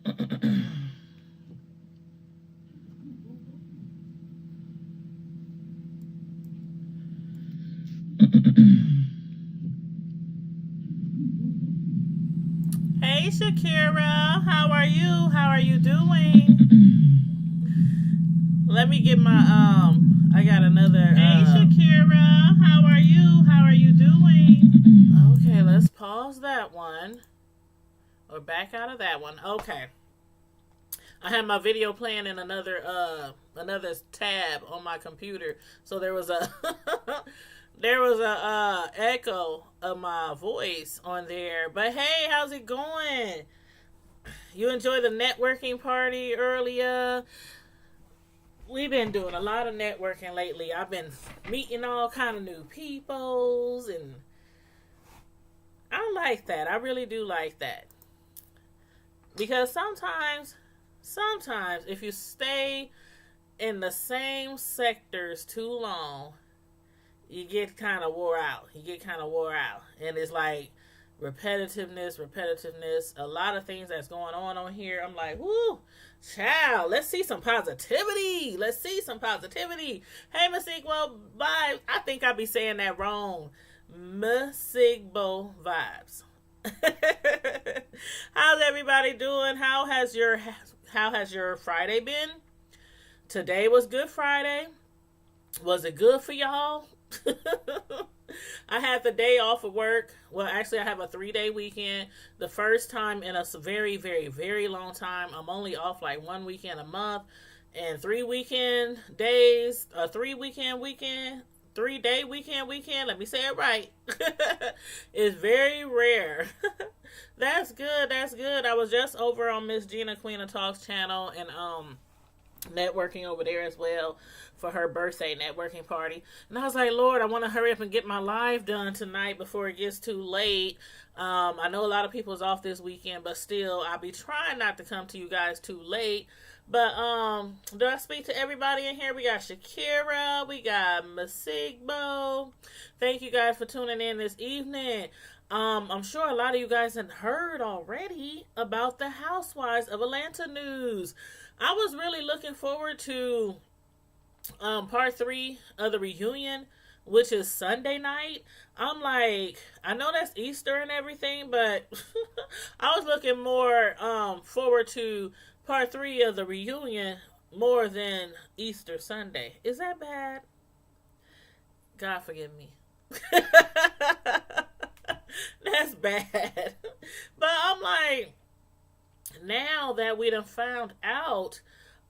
Hey Shakira, how are you? How are you doing? Let me get my I got another Hey Shakira, how are you? How are you doing? Okay, let's pause that one. Or back out of that one. Okay. I had my video playing in another tab on my computer. So there was a there was a echo of my voice on there. But hey, how's it going? You enjoyed the networking party earlier? We've been doing a lot of networking lately. I've been meeting all kind of new peoples, and I like that. I really do like that. Because sometimes if you stay in the same sectors too long, you get kind of wore out. And it's like repetitiveness. A lot of things that's going on here. I'm like, whoo, child, let's see some positivity. Hey, Masigbo, bye. I think I be saying that wrong. Masigbo vibes. How's everybody doing? How has your Friday been? Today was Good Friday. Was it good for y'all? I had the day off of work. Well, actually, I have a 3-day weekend. The first time in a very, very, very long time. I'm only off like one weekend a month, and 3-day weekend. Let me say it right. It's very rare. That's good. I was just over on Miss Gina Queen of Talks channel and networking over there as well for her birthday networking party. And I was like, Lord, I want to hurry up and get my live done tonight before it gets too late. I know a lot of people's off this weekend, but still, I'll be trying not to come to you guys too late. But do I speak to everybody in here? We got Shakira, we got Masigbo. Thank you guys for tuning in this evening. I'm sure a lot of you guys have heard already about the Housewives of Atlanta news. I was really looking forward to part 3 of the reunion, which is Sunday night. I'm like, I know that's Easter and everything, but I was looking more forward to part 3 of the reunion more than Easter Sunday. Is that bad? God forgive me. That's bad. But I'm like, now that we done found out,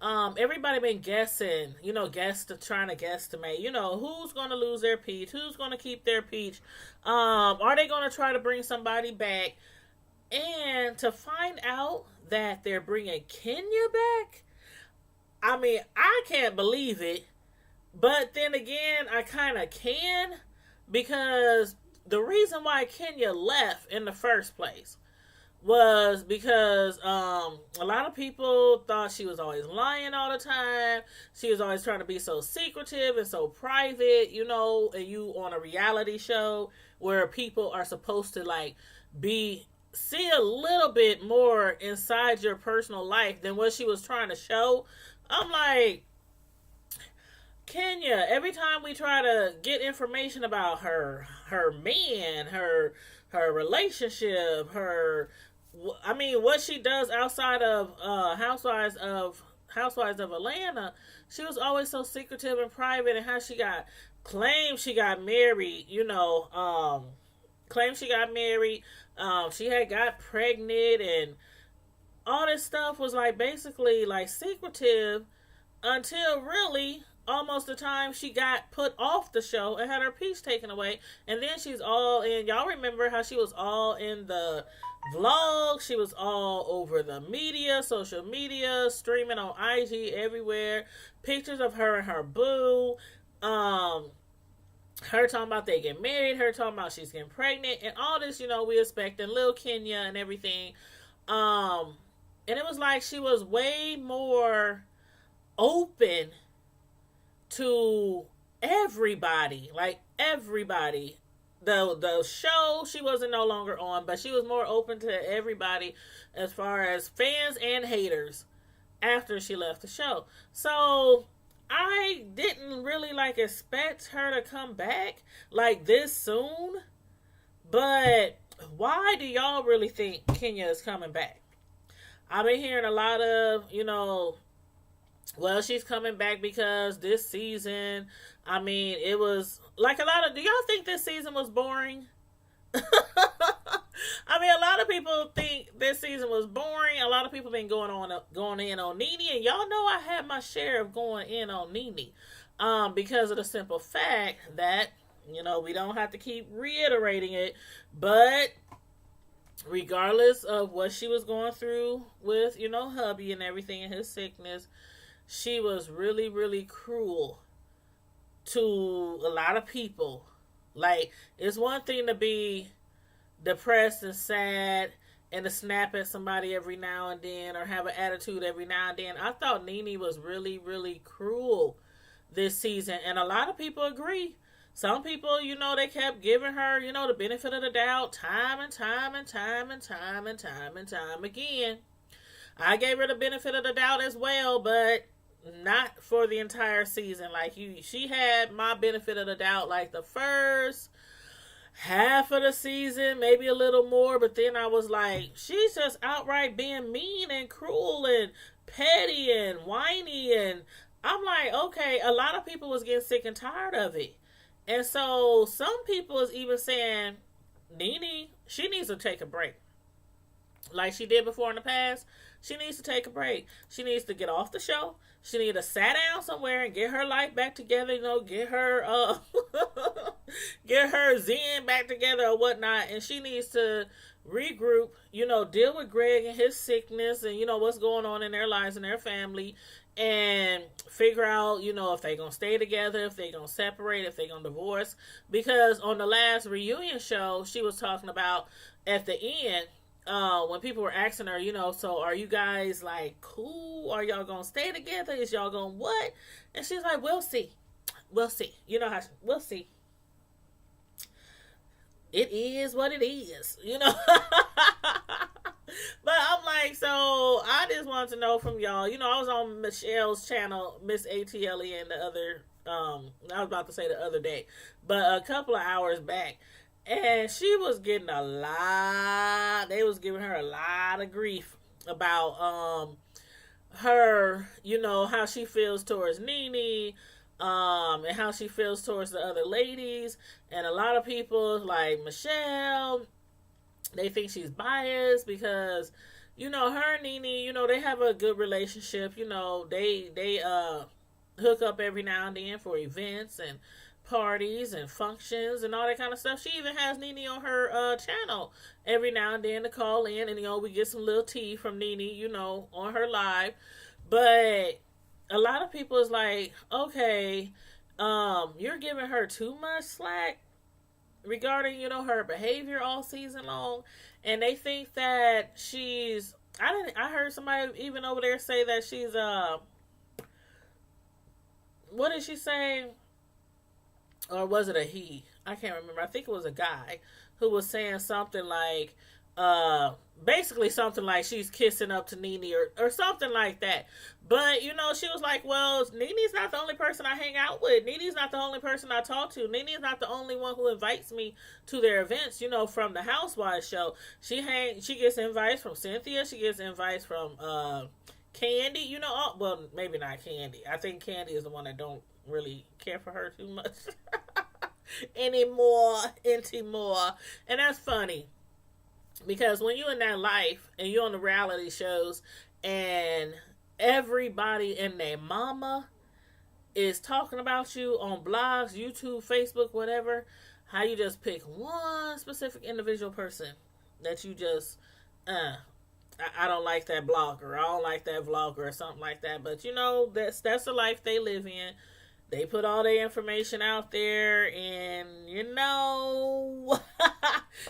everybody been guessing, trying to guesstimate, who's going to lose their peach, who's going to keep their peach, are they going to try to bring somebody back, and to find out that they're bringing Kenya back, I mean, I can't believe it, but then again, I kind of can, because the reason why Kenya left in the first place was because a lot of people thought she was always lying all the time. She was always trying to be so secretive and so private, and you on a reality show where people are supposed to like see a little bit more inside your personal life than what she was trying to show. I'm like, Kenya, every time we try to get information about her man, her relationship, what she does outside of Housewives of Atlanta, she was always so secretive and private, and how she claimed she got married, she had got pregnant, and all this stuff was like basically like secretive until really almost the time she got put off the show and had her peace taken away. And then she's all in, y'all remember how she was all in the vlog, she was all over the media, social media, streaming on IG everywhere, pictures of her and her boo, her talking about they get married, her talking about she's getting pregnant, and all this, we expecting Lil Kenya and everything. And it was like she was way more open to everybody, the show she wasn't no longer on, but she was more open to everybody as far as fans and haters after she left the show. So I didn't really like expect her to come back like this soon. But why do y'all really think Kenya is coming back? I've been hearing a lot of, well, she's coming back because this season, I mean, it was like a lot of, do y'all think this season was boring? I mean, a lot of people think this season was boring. A lot of people been going in on Nene, and y'all know I had my share of going in on Nene, because of the simple fact that we don't have to keep reiterating it, but regardless of what she was going through with hubby and everything and his sickness, she was really, really cruel to a lot of people. Like, it's one thing to be depressed and sad and to snap at somebody every now and then or have an attitude every now and then. I thought Nene was really, really cruel this season, and a lot of people agree. Some people, they kept giving her, the benefit of the doubt time and time and time and time and time and time again. I gave her the benefit of the doubt as well, but not for the entire season. Like, she had my benefit of the doubt like the first half of the season, maybe a little more, but then I was like, she's just outright being mean and cruel and petty and whiny, and I'm like, okay, a lot of people was getting sick and tired of it. And so some people is even saying, Nene, she needs to take a break. Like she did before in the past, she needs to take a break. She needs to get off the show. She needs to sit down somewhere and get her life back together, get her get her zen back together or whatnot. And she needs to regroup, deal with Greg and his sickness and, what's going on in their lives and their family, and figure out, if they're going to stay together, if they're going to separate, if they're going to divorce. Because on the last reunion show, she was talking about at the end, when people were asking her, so are you guys like cool? Are y'all going to stay together? Is y'all going to what? And she's like, we'll see. We'll see. We'll see. It is what it is, But I'm like, so I just wanted to know from y'all. I was on Michelle's channel, Miss ATLE, and the other, I was about to say the other day, but a couple of hours back. And she was getting they was giving her a lot of grief about her, how she feels towards Nene, and how she feels towards the other ladies. And a lot of people, like Michelle, they think she's biased because, her and Nene, they have a good relationship. They hook up every now and then for events and parties and functions and all that kind of stuff. She even has Nene on her channel every now and then to call in, and we get some little tea from Nene, on her live. But a lot of people is like, okay, you're giving her too much slack regarding, her behavior all season long, and they think that she's, I heard somebody even over there say that she's what did she say? Or was it a he? I can't remember. I think it was a guy who was saying something like, basically something like she's kissing up to Nene or something like that. But, she was like, well, Nene's not the only person I hang out with. Nene's not the only person I talk to. Nene's not the only one who invites me to their events, from the Housewives show. She gets invites from Cynthia. She gets invites from Candy, well, maybe not Candy. I think Candy is the one that don't really care for her too much anymore. And that's funny because when you're in that life and you're on the reality shows and everybody and their mama is talking about you on blogs, YouTube, Facebook, whatever, how you just pick one specific individual person that you just I don't like that blogger, I don't like that vlogger or something like that. But that's the life they live in. They put all their information out there, and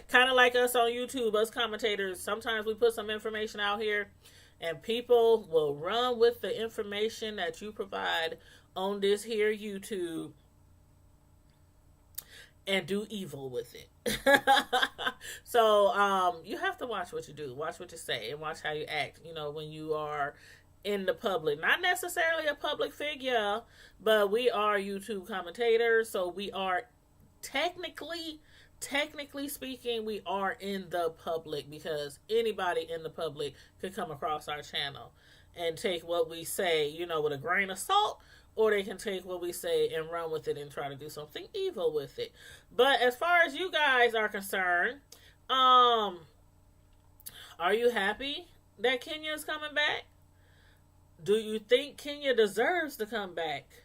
kind of like us on YouTube, us commentators, sometimes we put some information out here and people will run with the information that you provide on this here YouTube. and do evil with it. So you have to watch what you do, watch what you say, and watch how you act, when you are in the public. Not necessarily a public figure, but we are YouTube commentators, so we are technically speaking, we are in the public, because anybody in the public could come across our channel and take what we say, with a grain of salt, or they can take what we say and run with it and try to do something evil with it. But as far as you guys are concerned, are you happy that Kenya is coming back? Do you think Kenya deserves to come back?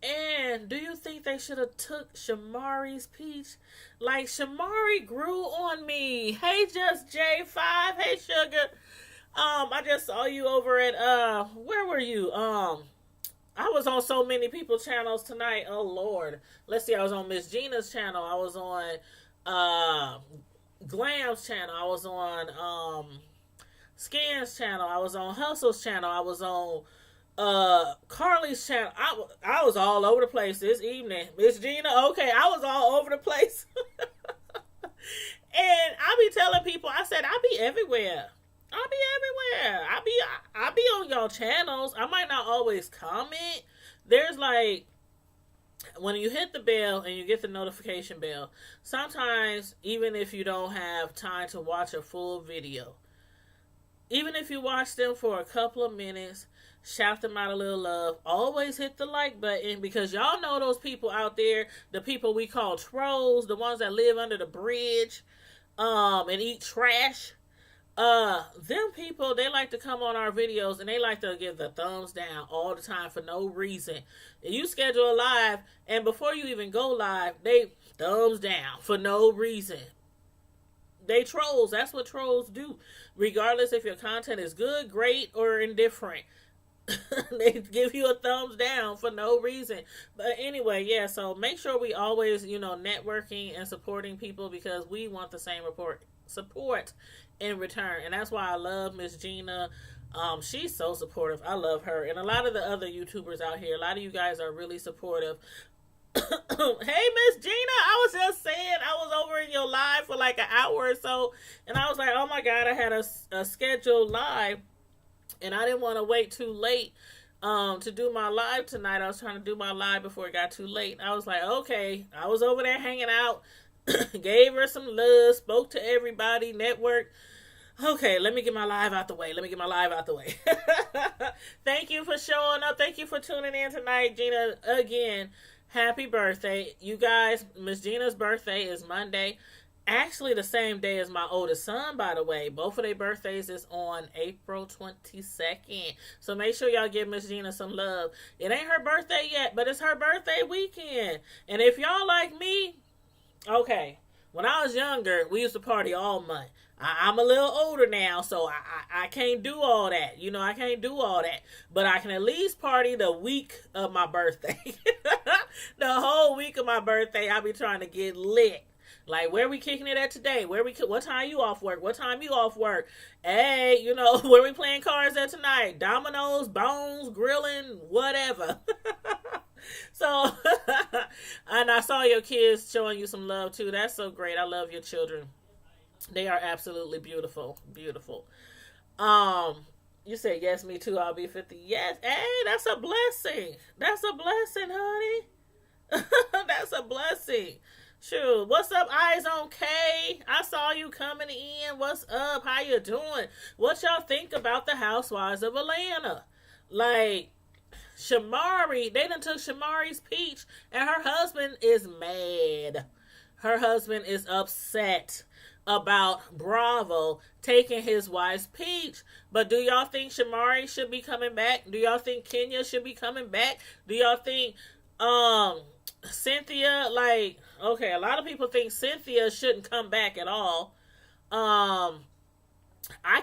And do you think they should have took Shamari's peach? Like, Shamari grew on me. Hey, Just J5. Hey, Sugar. I just saw you over at, where were you? I was on so many people's channels tonight. Oh, Lord. Let's see. I was on Miss Gina's channel. I was on, Glam's channel. I was on, Scan's channel. I was on Hustle's channel. I was on, Carly's channel. I was all over the place this evening. Miss Gina, okay, I was all over the place. And I be telling people, I said, I be everywhere. I be on y'all channels. I might not always comment. There's like, when you hit the bell and you get the notification bell, sometimes even if you don't have time to watch a full video, even if you watch them for a couple of minutes, shout them out a little love. Always hit the like button, because y'all know those people out there, the people we call trolls, the ones that live under the bridge, and eat trash. Them people, they like to come on our videos and they like to give the thumbs down all the time for no reason. And you schedule a live, and before you even go live, they thumbs down for no reason. They trolls. That's what trolls do. Regardless if your content is good, great, or indifferent. They give you a thumbs down for no reason. But anyway, yeah, so make sure we always, networking and supporting people, because we want the same support in return. And that's why I love Miss Gina. She's so supportive. I love her. And a lot of the other YouTubers out here, a lot of you guys are really supportive. Hey, Miss Gina, I was just saying, I was over in your live for like an hour or so, and I was like, oh my God, I had a scheduled live, and I didn't want to wait too late to do my live tonight. I was trying to do my live before it got too late. I was like, okay, I was over there hanging out, gave her some love, spoke to everybody, networked. Okay, let me get my live out the way. Thank you for showing up. Thank you for tuning in tonight, Gina. Again, happy birthday. You guys, Miss Gina's birthday is Monday. Actually, the same day as my oldest son, by the way. Both of their birthdays is on April 22nd. So make sure y'all give Miss Gina some love. It ain't her birthday yet, but it's her birthday weekend. And if y'all like me, okay, when I was younger, we used to party all month. I'm a little older now, so I can't do all that. I can't do all that. But I can at least party the week of my birthday. The whole week of my birthday, I'll be trying to get lit. Like, where we kicking it at today? What time you off work? Hey, where we playing cards at tonight? Dominoes, bones, grilling, whatever. So, and I saw your kids showing you some love too. That's so great. I love your children. They are absolutely beautiful. Beautiful. You said, yes, me too. I'll be 50. Yes. Hey, that's a blessing. That's a blessing, honey. That's a blessing. Sure. What's up, Eyes on K? I saw you coming in. What's up? How you doing? What y'all think about the Housewives of Atlanta? Like, Shamari, they done took Shamari's peach, and her husband is mad. Her husband is upset about Bravo taking his wife's peach. But do y'all think Shamari should be coming back? Do y'all think Kenya should be coming back? Do y'all think Cynthia, like, okay, a lot of people think Cynthia shouldn't come back at all. I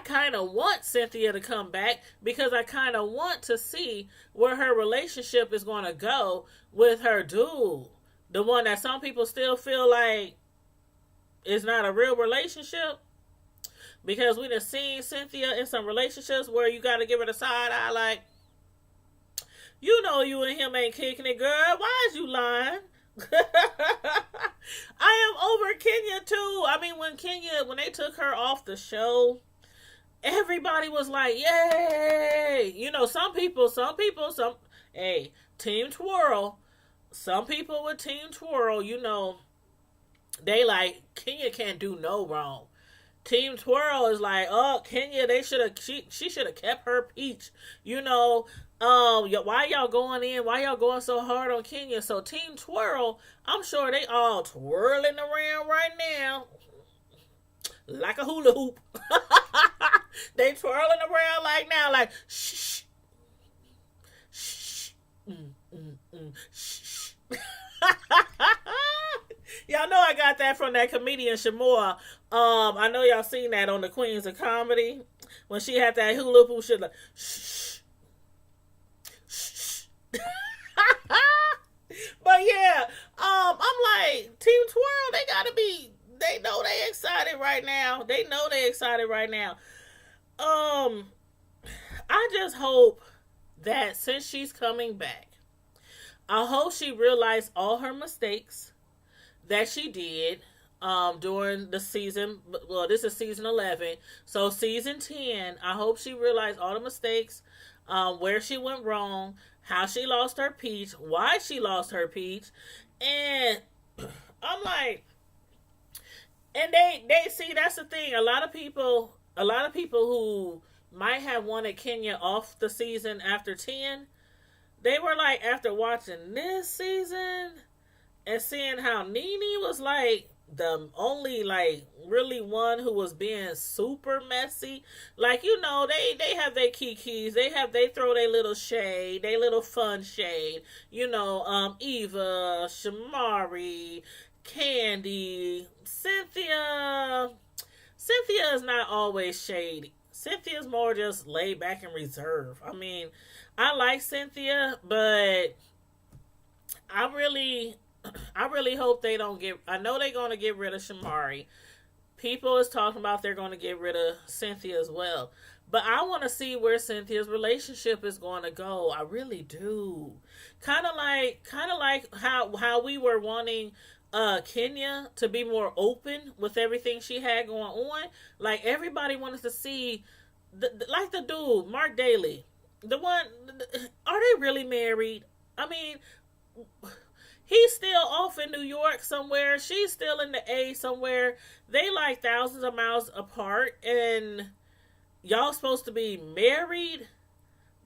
kind of want Cynthia to come back, because I kind of want to see where her relationship is going to go with her dude. The one that some people still feel like is not a real relationship. Because we done seen Cynthia in some relationships where you got to give her the side eye like, you and him ain't kicking it, girl. Why is you lying? over Kenya too. I mean, when they took her off the show, everybody was like, "Yay!" You know, hey, Team Twirl. Some people with Team Twirl, you know, they like Kenya can't do no wrong. Team Twirl is like, oh, Kenya, she should have kept her peach. You know, why y'all going in? Why y'all going so hard on Kenya? So Team Twirl, I'm sure they all twirling around right now like a hula hoop. They twirling around like now, like shh, shh, shh. Y'all know I got that from that comedian Shamari. I know y'all seen that on the Queens of Comedy when she had that hula hoop shit like shh, shh. But yeah, I'm like Team Twirl. They gotta be. They know they excited right now. They know they excited right now. I just hope that since she's coming back, I hope she realized all her mistakes that she did during the season. Well, this is season 11. So season 10, I hope she realized all the mistakes, where she went wrong, how she lost her peach, why she lost her peach. And I'm like, and they see, that's the thing. A lot of people who might have wanted Kenya off the season after 10, they were like, after watching this season and seeing how Nene was like the only like really one who was being super messy. Like, you know, they have their kikis, they throw their little shade, their little fun shade. You know, Eva, Shamari, Candy, Cynthia. Cynthia is not always shady. Cynthia's more just laid back and reserved. I mean, I like Cynthia, but I really hope they don't get. I know they're going to get rid of Shamari. People is talking about they're going to get rid of Cynthia as well. But I want to see where Cynthia's relationship is going to go. I really do. Kind of like how we were wanting Kenya to be more open with everything she had going on. Like, everybody wanted to see, like the dude, Mark Daly. The one, are they really married? I mean, he's still off in New York somewhere. She's still in the A somewhere. They like thousands of miles apart. And y'all supposed to be married,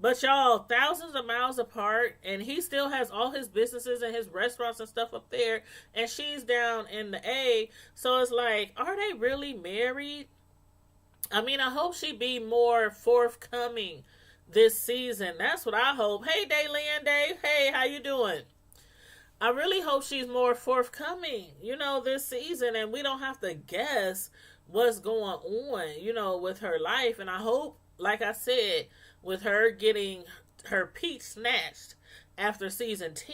but y'all thousands of miles apart, and he still has all his businesses and his restaurants and stuff up there, and she's down in the A. So it's like, are they really married? I mean, I hope she be more forthcoming this season. That's what I hope. Hey, Daylin, Dave. Hey, how you doing? I really hope she's more forthcoming, you know, this season, and we don't have to guess what's going on, you know, with her life. And I hope, like I said, with her getting her peach snatched after season 10,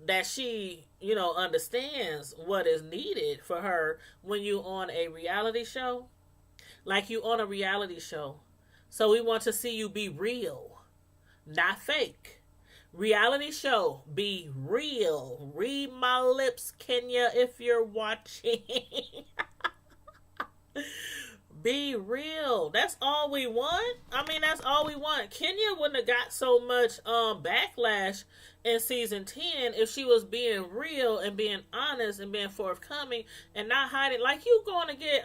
that she, you know, understands what is needed for her when you on a reality show. Like, you on a reality show. So we want to see you be real, not fake. Reality show, be real. Read my lips, Kenya, if you're watching. Be real. That's all we want. I mean, that's all we want. Kenya wouldn't have got so much backlash in season 10 if she was being real and being honest and being forthcoming and not hiding. Like, you going to get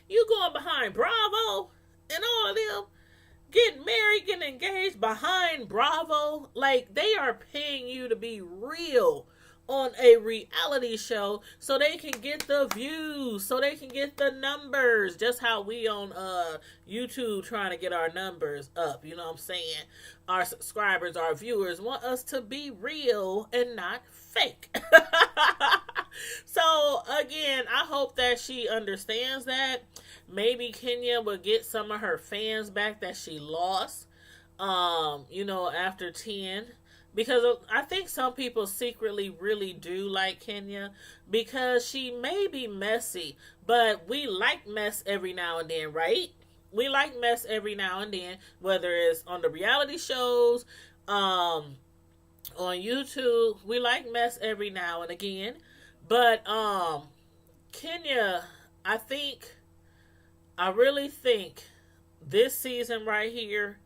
you going behind Bravo and all of them, getting married, getting engaged behind Bravo. Like, they are paying you to be real on a reality show so they can get the views, so they can get the numbers, just how we on YouTube trying to get our numbers up. You know what I'm saying? Our subscribers, our viewers want us to be real and not fake. So again, I hope that she understands that. Maybe Kenya will get some of her fans back that she lost, you know, after 10. Because I think some people secretly really do like Kenya because she may be messy, but we like mess every now and then, right? We like mess every now and then, whether it's on the reality shows, on YouTube, we like mess every now and again. But Kenya, I think I really think this season right here,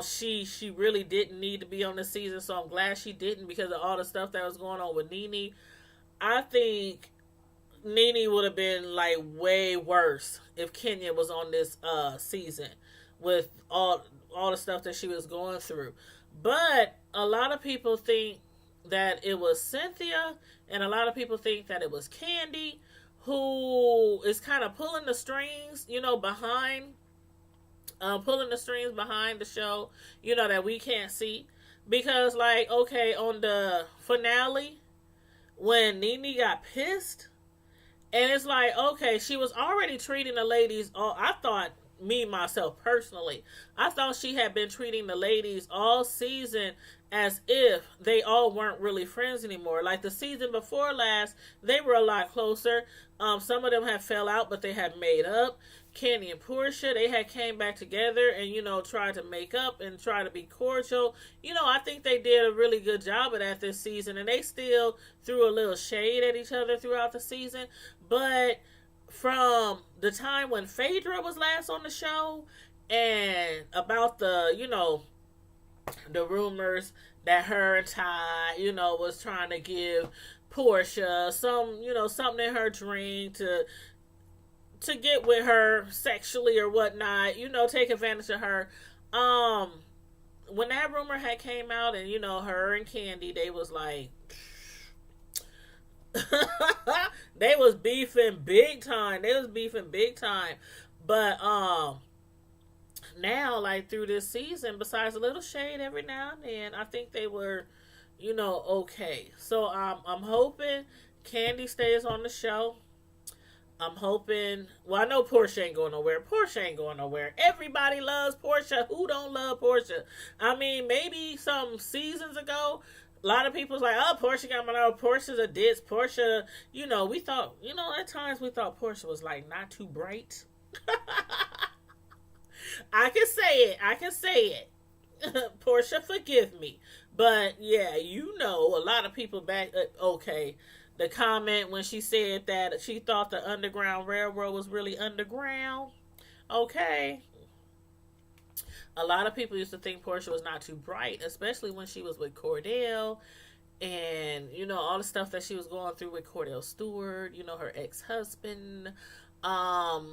she really didn't need to be on the season, so I'm glad she didn't because of all the stuff that was going on with Nene. I think Nene would have been like way worse if Kenya was on this season with all the stuff that she was going through. But a lot of people think that it was Cynthia, and a lot of people think that it was Candy who is kind of pulling the strings, behind pulling the strings behind the show, that we can't see. Because, like, okay, on the finale, when Nene got pissed, and it's like, okay, she was already treating the ladies, I thought, myself personally, I thought she had been treating the ladies all season as if they all weren't really friends anymore. Like the season before last, they were a lot closer. Some of them had fell out, but they had made up. Candy and Portia, they had came back together and, tried to make up and try to be cordial. I think they did a really good job of that this season, and they still threw a little shade at each other throughout the season. But from the time when Phaedra was last on the show and about the rumors that her and Ty, was trying to give Portia something in her drink to get with her sexually or whatnot, take advantage of her. When that rumor had came out and, her and Candy, they was like, they was beefing big time. But, now, like, through this season, besides a little shade every now and then, I think they were, okay. So, I'm hoping Candy stays on the show. I'm hoping, I know Portia ain't going nowhere. Everybody loves Portia. Who don't love Portia? I mean, maybe some seasons ago, a lot of people's like, oh, Portia got my out. Portia's a ditz. Portia, we thought, at times we thought Portia was like not too bright. I can say it. Portia, forgive me. But yeah, a lot of people back, okay. The comment when she said that she thought the Underground Railroad was really underground. Okay. A lot of people used to think Portia was not too bright, especially when she was with Cordell and, all the stuff that she was going through with Cordell Stewart, her ex-husband, and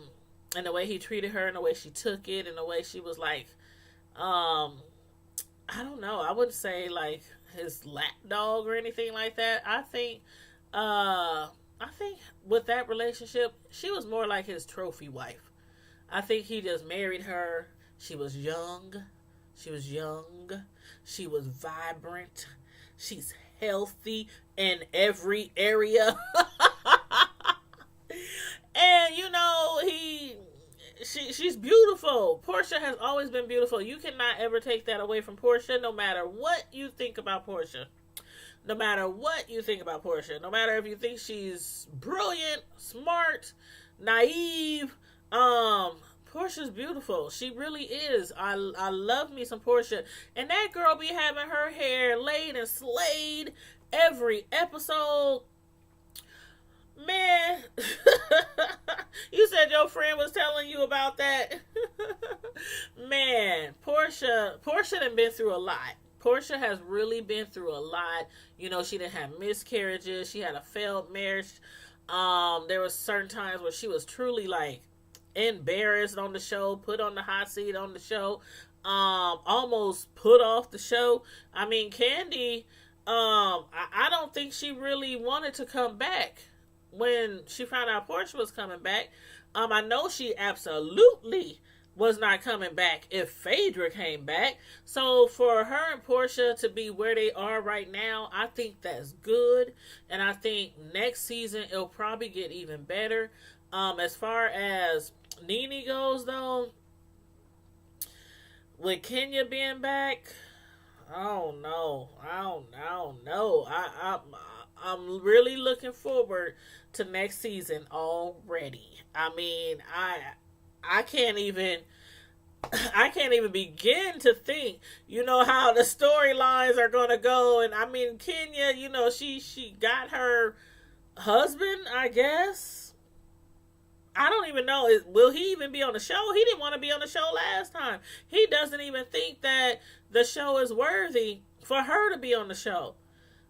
the way he treated her and the way she took it and the way she was like, I don't know. I wouldn't say like his lapdog or anything like that. I think with that relationship, she was more like his trophy wife. I think he just married her. She was young. She was vibrant. She's healthy in every area. And she's beautiful. Portia has always been beautiful. You cannot ever take that away from Portia, no matter what you think about Portia. No matter if you think she's brilliant, smart, naive, Portia's beautiful. She really is. I love me some Portia. And that girl be having her hair laid and slayed every episode. Man, you said your friend was telling you about that. Man, Portia done been through a lot. Portia has really been through a lot. She didn't have miscarriages. She had a failed marriage. There was certain times where she was truly like embarrassed on the show, put on the hot seat on the show, almost put off the show. I mean, Candy, I don't think she really wanted to come back when she found out Portia was coming back. I know she absolutely was not coming back if Phaedra came back. So for her and Portia to be where they are right now, I think that's good. And I think next season it'll probably get even better. As far as Nene goes, though, with Kenya being back, I don't know. I'm really looking forward to next season already. I mean, I can't even. I can't even begin to think, how the storylines are gonna go. And I mean, Kenya, she got her husband, I guess. I don't even know. Will he even be on the show? He didn't want to be on the show last time. He doesn't even think that the show is worthy for her to be on the show.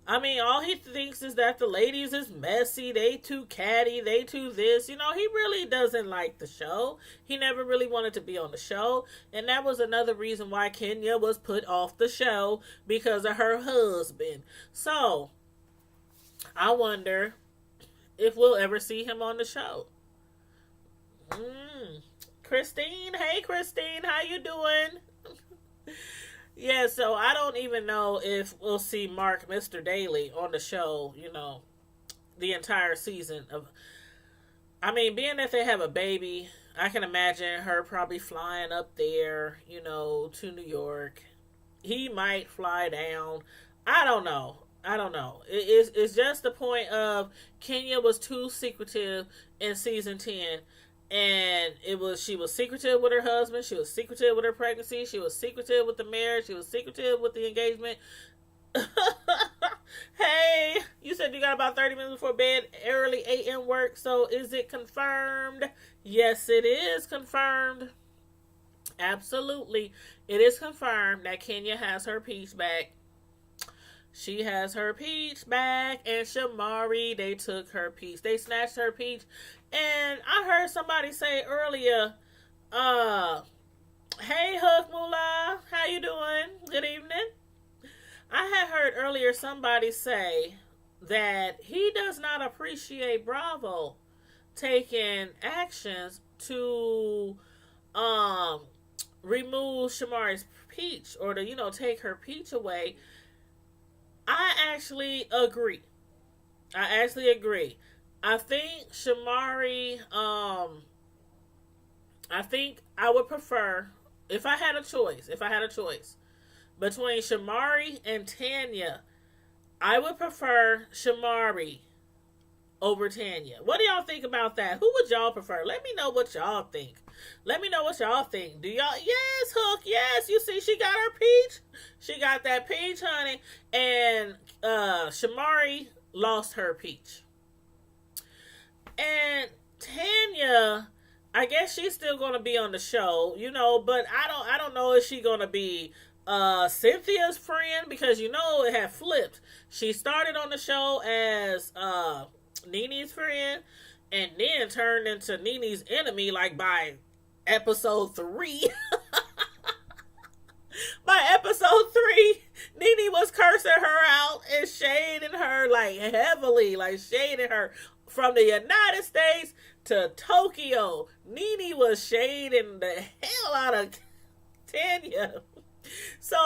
I mean, all he thinks is that the ladies is messy, they too catty, they too this. He really doesn't like the show. He never really wanted to be on the show. And that was another reason why Kenya was put off the show, because of her husband. So, I wonder if we'll ever see him on the show. Christine, hey Christine, how you doing? Yeah, so I don't even know if we'll see Mark, Mr. Daly, on the show, the entire season of. I mean, being that they have a baby, I can imagine her probably flying up there, to New York. He might fly down. I don't know. It's just the point of Kenya was too secretive in season 10. And she was secretive with her husband. She was secretive with her pregnancy. She was secretive with the marriage. She was secretive with the engagement. Hey, you said you got about 30 minutes before bed, early a.m. work. So is it confirmed? Yes, it is confirmed. Absolutely. It is confirmed that Kenya has her peach back. She has her peach back, and Shamari, they took her peach. They snatched her peach. And I heard somebody say earlier, hey Hook Moolah, how you doing? Good evening. I had heard earlier somebody say that he does not appreciate Bravo taking actions to remove Shamari's peach, or to, take her peach away. I actually agree. I think Shamari, I think I would prefer, if I had a choice between Shamari and Tanya, I would prefer Shamari over Tanya. What do y'all think about that? Who would y'all prefer? Let me know what y'all think. Do y'all? Yes, Hook. Yes, you see, she got her peach. She got that peach, honey. And Shamari lost her peach. And Tanya, I guess she's still gonna be on the show, but I don't know if she's gonna be Cynthia's friend, because it had flipped. She started on the show as Nene's friend, and then turned into Nene's enemy, like by episode 3. By episode 3, Nene was cursing her out and shading her, like heavily, like shading her from the United States to Tokyo. Nene was shading the hell out of Tanya. So,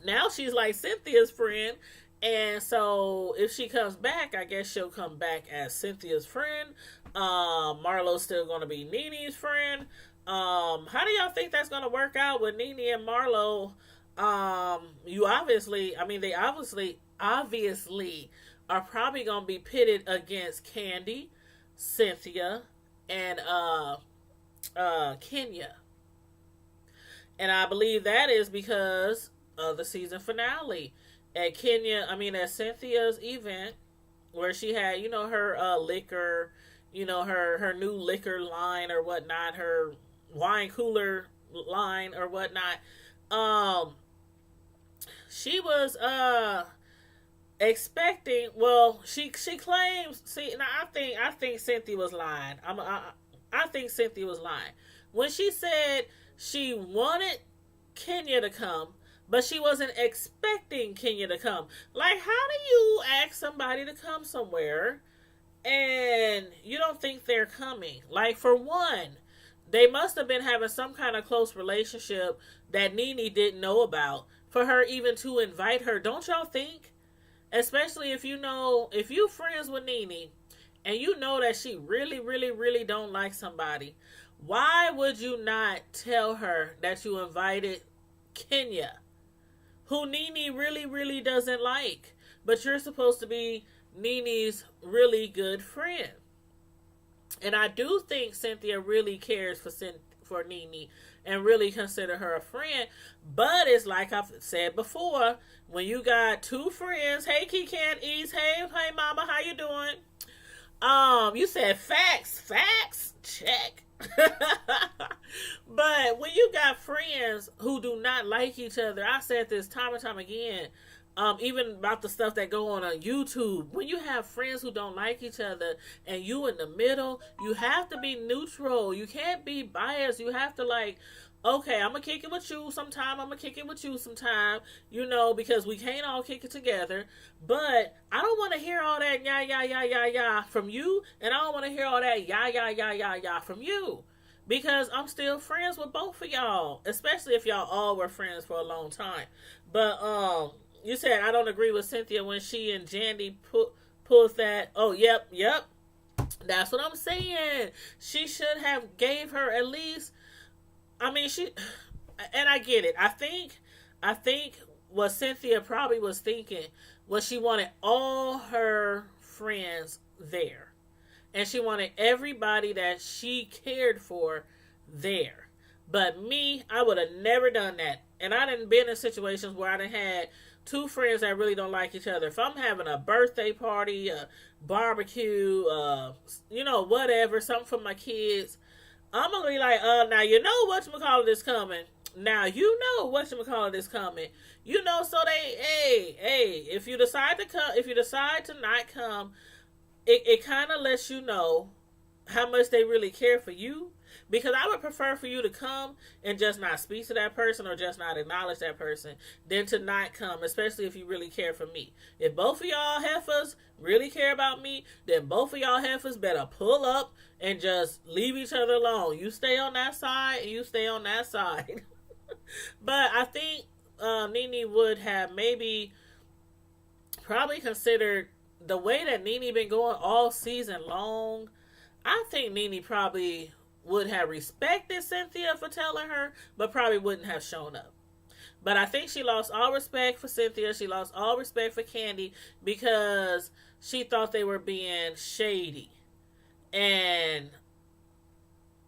now she's like Cynthia's friend. And so if she comes back, I guess she'll come back as Cynthia's friend. Marlo's still going to be Nene's friend. How do y'all think that's going to work out with Nene and Marlo? They obviously are probably going to be pitted against Candy, Cynthia, and Kenya. And I believe that is because of the season finale. At Cynthia's event, where she had, her liquor, her new liquor line or whatnot, her wine cooler line or whatnot. She was expecting. Well, she claims. See, now I think Cynthia was lying. I think Cynthia was lying when she said she wanted Kenya to come, but she wasn't expecting Kenya to come. Like, how do you ask somebody to come somewhere and you don't think they're coming? Like, for one, they must have been having some kind of close relationship that Nene didn't know about for her even to invite her. Don't y'all think? Especially if you friends with Nene and you know that she really, really, really don't like somebody, why would you not tell her that you invited Kenya, who Nene really, really doesn't like, but you're supposed to be Nene's really good friend? And I do think Cynthia really cares for Nene and really consider her a friend. But it's like I've said before, when you got two friends, hey Key Can't Ease, hey Mama, how you doing? You said facts, check. But when you got friends who do not like each other, I said this time and time again, even about the stuff that go on YouTube, when you have friends who don't like each other and you in the middle, you have to be neutral. You can't be biased. You have to like, okay, I'm gonna kick it with you sometime. I'm gonna kick it with you sometime, because we can't all kick it together. But I don't want to hear all that ya from you, and I don't want to hear all that ya from you, because I'm still friends with both of y'all, especially if y'all all were friends for a long time. But you said I don't agree with Cynthia when she and Jandy pulled that. Oh, yep. That's what I'm saying. She should have gave her at least. I mean, and I get it. I think what Cynthia probably was thinking was she wanted all her friends there, and she wanted everybody that she cared for there. But me, I would have never done that, and I done been in situations where I done had two friends that really don't like each other. If I'm having a birthday party, a barbecue, whatever, something for my kids, I'm gonna be like, now you know whatchamacallit is coming. Now you know whatchamacallit is coming. So they, hey, if you decide to not come, it kind of lets you know how much they really care for you. Because I would prefer for you to come and just not speak to that person or just not acknowledge that person than to not come, especially if you really care for me. If both of y'all heifers really care about me, then both of y'all heifers better pull up and just leave each other alone. You stay on that side and you stay on that side. But I think Nene would have probably considered the way that Nene been going all season long. I think Nene probably would have respected Cynthia for telling her, but probably wouldn't have shown up. But I think she lost all respect for Cynthia. She lost all respect for Candy because she thought they were being shady. And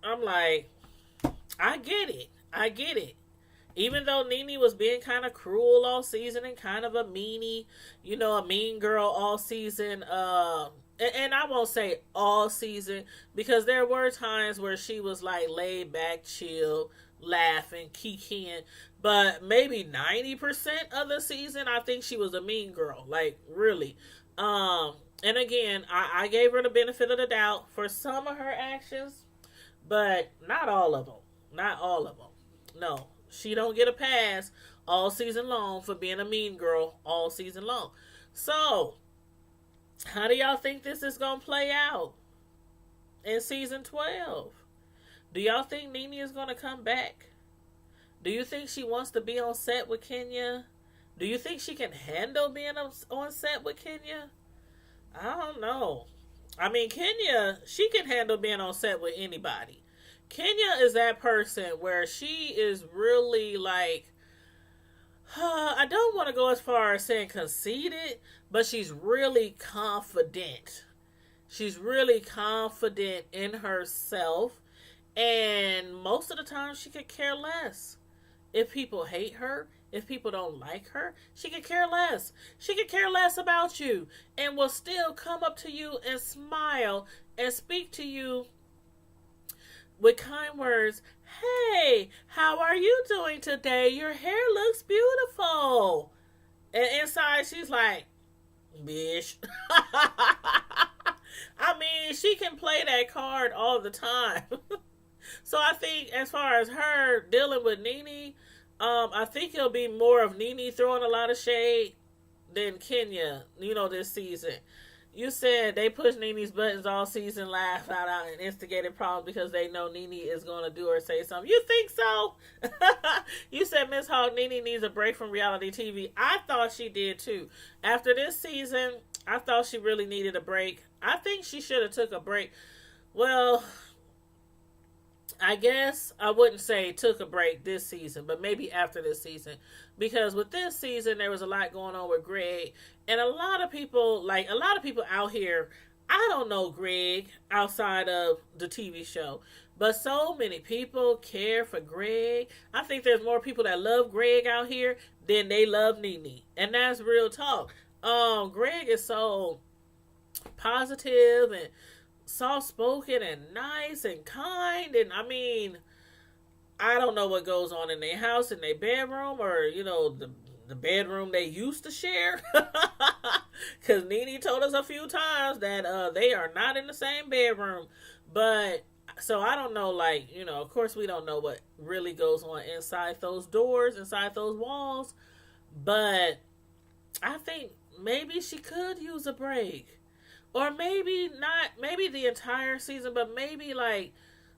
I'm like, I get it. Even though Nene was being kind of cruel all season and kind of a meanie, a mean girl all season, and I won't say all season, because there were times where she was like laid back, chill, laughing, kikiing. But maybe 90% of the season, I think she was a mean girl. Like, really. And again, I gave her the benefit of the doubt for some of her actions, but not all of them. Not all of them. No, she don't get a pass all season long for being a mean girl all season long. So, how do y'all think this is going to play out in season 12? Do y'all think Nene is going to come back? Do you think she wants to be on set with Kenya? Do you think she can handle being on set with Kenya? I don't know. I mean, Kenya, she can handle being on set with anybody. Kenya is that person where she is really like, I don't want to go as far as saying conceited, but she's really confident. She's really confident in herself. And most of the time, she could care less. If people hate her, if people don't like her, she could care less. She could care less about you and will still come up to you and smile and speak to you with kind words. Hey, how are you doing today? Your hair looks beautiful. And inside, she's like, bitch. I mean, she can play that card all the time. So I think as far as her dealing with Nene, I think it'll be more of Nene throwing a lot of shade than Kenya, this season. You said they pushed Nene's buttons all season, laughed out and instigated problems because they know Nene is going to do or say something. You think so? You said Miss Hogg, Nene needs a break from reality TV. I thought she did too. After this season, I thought she really needed a break. I think she should have took a break. Well, I guess I wouldn't say took a break this season, but maybe after this season. Because with this season, there was a lot going on with Greg. And a lot of people out here, I don't know Greg outside of the TV show. But so many people care for Greg. I think there's more people that love Greg out here than they love Nene. And that's real talk. Greg is so positive and soft spoken and nice and kind, and I mean, I don't know what goes on in their house, in their bedroom, or the bedroom they used to share. Because Nene told us a few times that they are not in the same bedroom. But so I don't know, like, of course we don't know what really goes on inside those doors, inside those walls. But I think maybe she could use a break. Or maybe not, maybe the entire season, but maybe like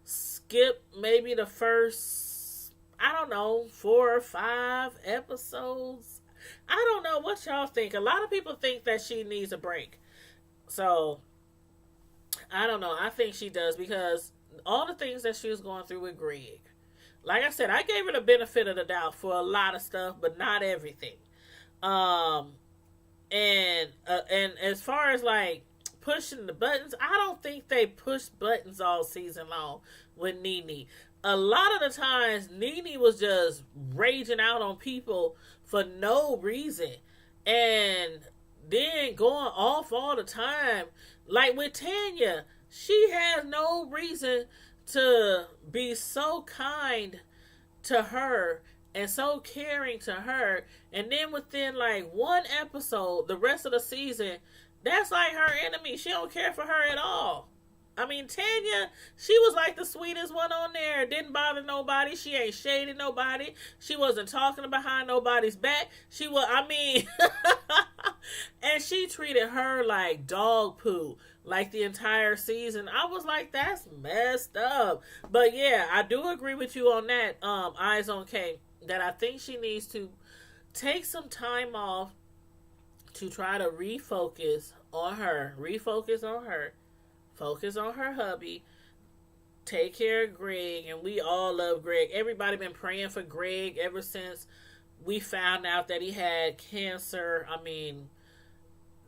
skip maybe the first, I don't know, 4 or 5 episodes. I don't know what y'all think. A lot of people think that she needs a break. So, I don't know. I think she does, because all the things that she was going through with Greg. Like I said, I gave her the benefit of the doubt for a lot of stuff, but not everything. And as far as like pushing the buttons, I don't think they pushed buttons all season long with Nene. A lot of the times, Nene was just raging out on people for no reason, and then going off all the time. Like with Tanya, she has no reason to be so kind to her and so caring to her, and then within like one episode, the rest of the season, that's like her enemy. She don't care for her at all. I mean, Tanya, she was like the sweetest one on there. Didn't bother nobody. She ain't shaded nobody. She wasn't talking behind nobody's back. She was, I mean, and she treated her like dog poo, like the entire season. I was like, that's messed up. But yeah, I do agree with you on that, Eyes on K, that I think she needs to take some time off to try to refocus on her. Focus on her hubby. Take care of Greg. And we all love Greg. Everybody been praying for Greg ever since we found out that he had cancer. I mean,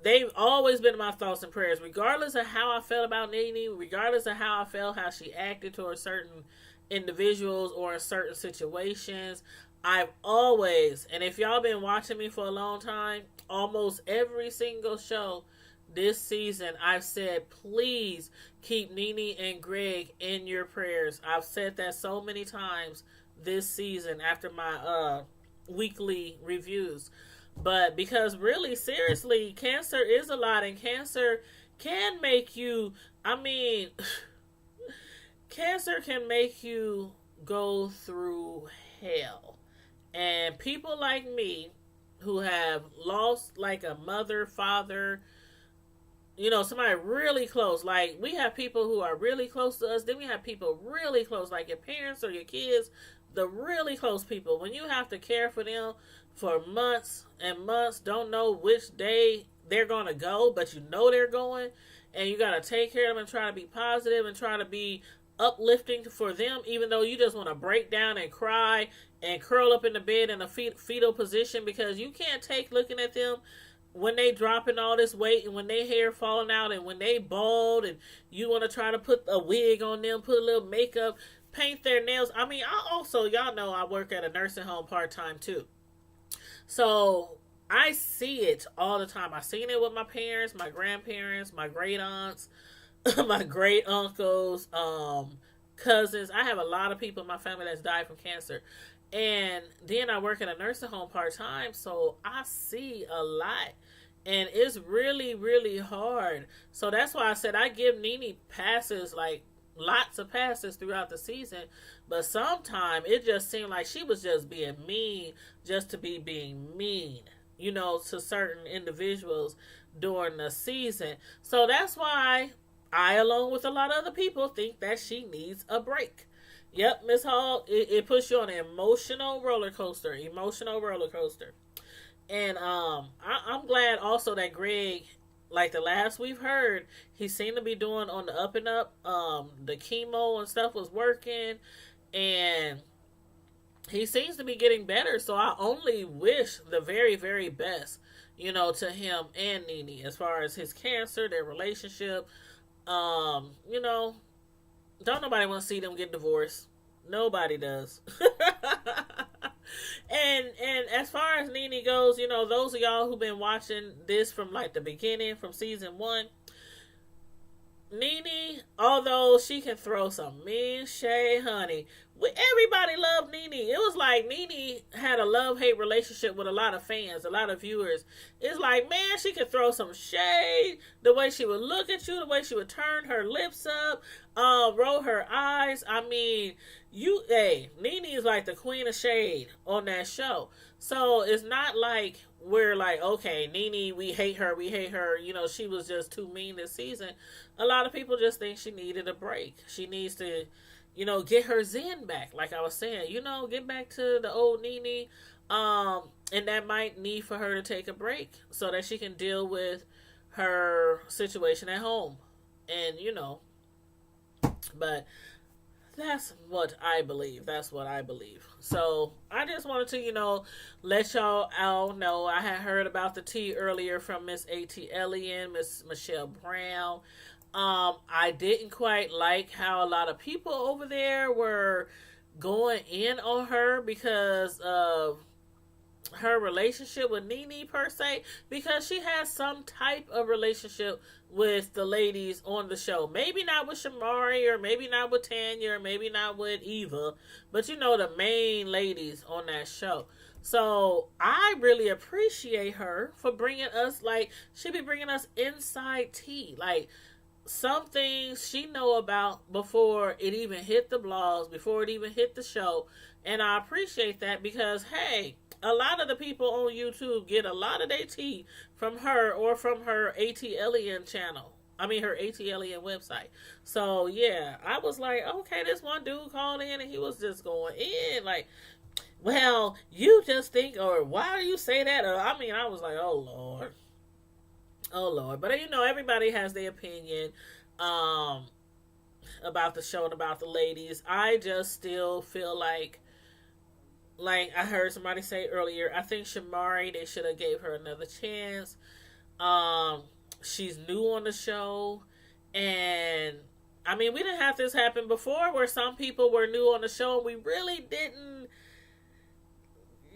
they've always been in my thoughts and prayers. Regardless of how I felt about Nene, regardless of how I felt, how she acted towards certain individuals or in certain situations, I've always, and if y'all been watching me for a long time, almost every single show this season, I've said, please keep Nene and Greg in your prayers. I've said that so many times this season after my weekly reviews. But because really, seriously, cancer is a lot, and cancer can make you, I mean, cancer can make you go through hell. And people like me who have lost like a mother, father, somebody really close. Like, we have people who are really close to us. Then we have people really close, like your parents or your kids, the really close people. When you have to care for them for months and months, don't know which day they're going to go, but they're going, and you got to take care of them and try to be positive and try to be uplifting for them, even though you just want to break down and cry and curl up in the bed in a fetal position, because you can't take looking at them when they dropping all this weight and when their hair falling out and when they bald, and you want to try to put a wig on them, put a little makeup, paint their nails. I mean, I also, y'all know I work at a nursing home part-time too. So I see it all the time. I've seen it with my parents, my grandparents, my great aunts, my great uncles, cousins. I have a lot of people in my family that's died from cancer. And then I work at a nursing home part-time, so I see a lot. And it's really, really hard. So that's why I said I give Nene passes, like lots of passes throughout the season. But sometimes it just seemed like she was just being mean just to be being mean, to certain individuals during the season. So that's why I, along with a lot of other people, think that she needs a break. Yep, Miss Hall, it puts you on an emotional roller coaster. And I'm glad also that Greg, like the last we've heard, he seemed to be doing on the up and up. The chemo and stuff was working, and he seems to be getting better. So I only wish the very, very best, to him and Nene as far as his cancer, their relationship. Don't nobody want to see them get divorced. Nobody does. And as far as Nene goes, you know, those of y'all who've been watching this from like the beginning, from season one, Nene, although she can throw some mean shade, honey, everybody loved Nene. It was like Nene had a love-hate relationship with a lot of fans, a lot of viewers. It's like, man, she could throw some shade. The way she would look at you, the way she would turn her lips up, roll her eyes. I mean, Nene is like the queen of shade on that show. So it's not like we're like, okay, Nene, we hate her, we hate her. You know, she was just too mean this season. A lot of people just think she needed a break. She needs to, you know, get her zen back. Like I was saying, you know, get back to the old Nene. And that might need for her to take a break so that she can deal with her situation at home. And, you know, but that's what I believe. That's what I believe. So I just wanted to, you know, let y'all all know. I had heard about the tea earlier from Miss A.T. Elian, Miss Michelle Brown. I didn't quite like how a lot of people over there were going in on her because of her relationship with Nene per se, because she has some type of relationship with the ladies on the show. Maybe not with Shamari, or maybe not with Tanya, or maybe not with Eva, but you know, the main ladies on that show. So I really appreciate her for bringing us, like, she be bringing us inside tea, like some things she know about before it even hit the blogs, before it even hit the show. And I appreciate that because, hey, a lot of the people on YouTube get a lot of their tea from her or from her A.T. Elian channel. I mean, her A.T. Elian website. So, yeah, I was like, okay, this one dude called in and he was just going in. Like, well, you just think, or why do you say that? Or, I mean, I was like, oh, Lord. Oh, Lord. But, you know, everybody has their opinion about the show and about the ladies. I just still feel like I heard somebody say earlier, I think Shamari, they should have gave her another chance. She's new on the show, and I mean, we didn't have this happen before where some people were new on the show and we really didn't,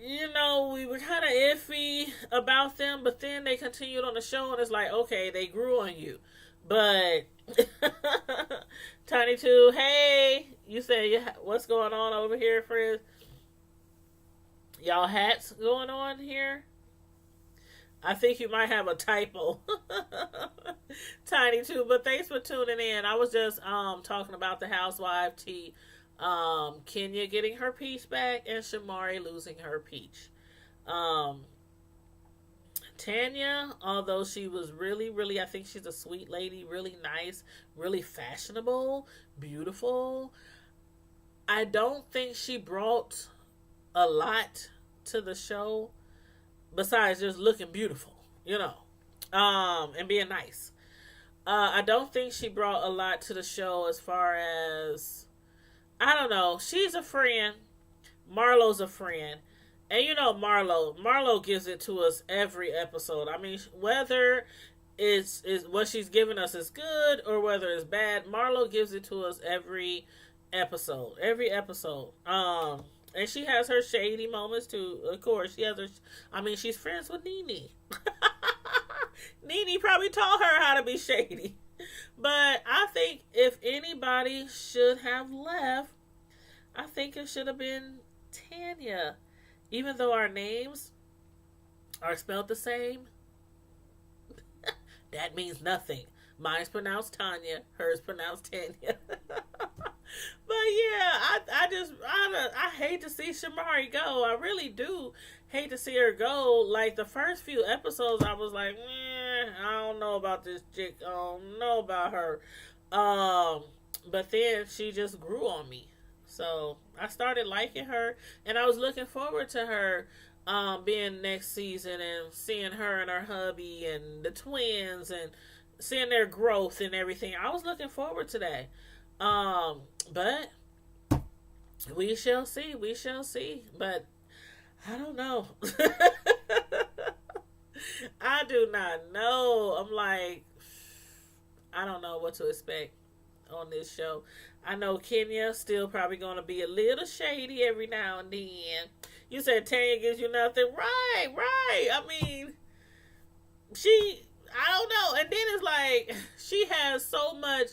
you know, we were kind of iffy about them, but then they continued on the show and it's like, okay, they grew on you. But Tiny Two, hey, you say, what's going on over here, friends? Y'all hats going on here? I think you might have a typo. Tiny Two, but thanks for tuning in. I was just talking about the housewife tea. Kenya getting her peach back and Shamari losing her peach. Tanya, although she was really, really, I think she's a sweet lady, really nice, really fashionable, beautiful. I don't think she brought a lot to the show besides just looking beautiful, you know, and being nice. I don't think she brought a lot to the show as far as, I don't know, she's a friend. Marlo's a friend. And you know, Marlo gives it to us every episode. I mean, whether it's what she's giving us is good or whether it's bad, Marlo gives it to us every episode. Every episode. And she has her shady moments too. Of course, she has her. I mean, she's friends with Nene. Nene probably taught her how to be shady. But I think if anybody should have left, I think it should have been Tanya. Even though our names are spelled the same, that means nothing. Mine's pronounced Tanya, hers pronounced Tanya. But yeah, I hate to see Shamari go. I really do hate to see her go. Like the first few episodes, I was like, I don't know about this chick. I don't know about her. But then she just grew on me. So I started liking her, and I was looking forward to her being next season and seeing her and her hubby and the twins and seeing their growth and everything. I was looking forward to that. But we shall see. We shall see. But I don't know. I do not know. I'm like, I don't know what to expect. on this show. I know Kenya still probably going to be a little shady every now and then. You said Tanya gives you nothing. Right, right. I mean, I don't know. And then it's like, she has so much,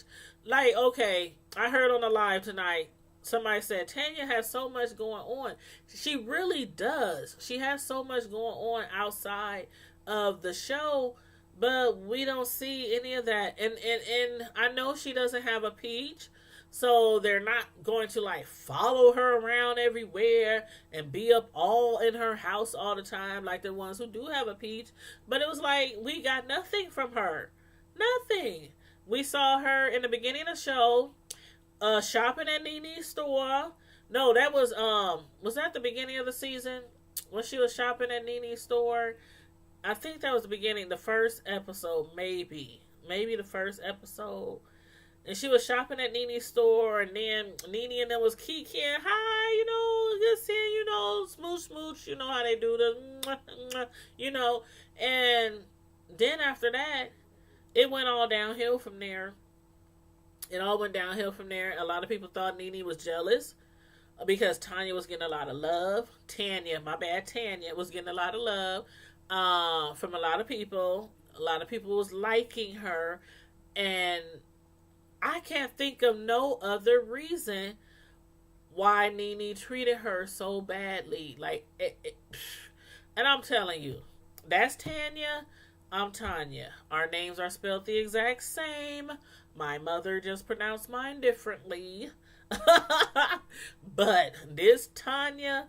like, okay, I heard on the live tonight, somebody said Tanya has so much going on. She really does. She has so much going on outside of the show, but we don't see any of that. And I know she doesn't have a peach, so they're not going to like follow her around everywhere and be up all in her house all the time like the ones who do have a peach. But it was like we got nothing from her. Nothing. We saw her in the beginning of the show shopping at Nene's store. No, that was that the beginning of the season when she was shopping at Nene's store? I think that was the beginning, the first episode, maybe the first episode. And she was shopping at Nene's store, and then Nene and them was kikiing, hi, just saying, smooch, smooch, you know how they do the, and then after that, it went all downhill from there. It all went downhill from there. A lot of people thought Nene was jealous because Tanya was getting a lot of love. Tanya was getting a lot of love from a lot of people. A lot of people was liking her, and I can't think of no other reason why Nene treated her so badly. Like, and I'm telling you, that's Tanya. I'm Tanya. Our names are spelled the exact same. My mother just pronounced mine differently. But this Tanya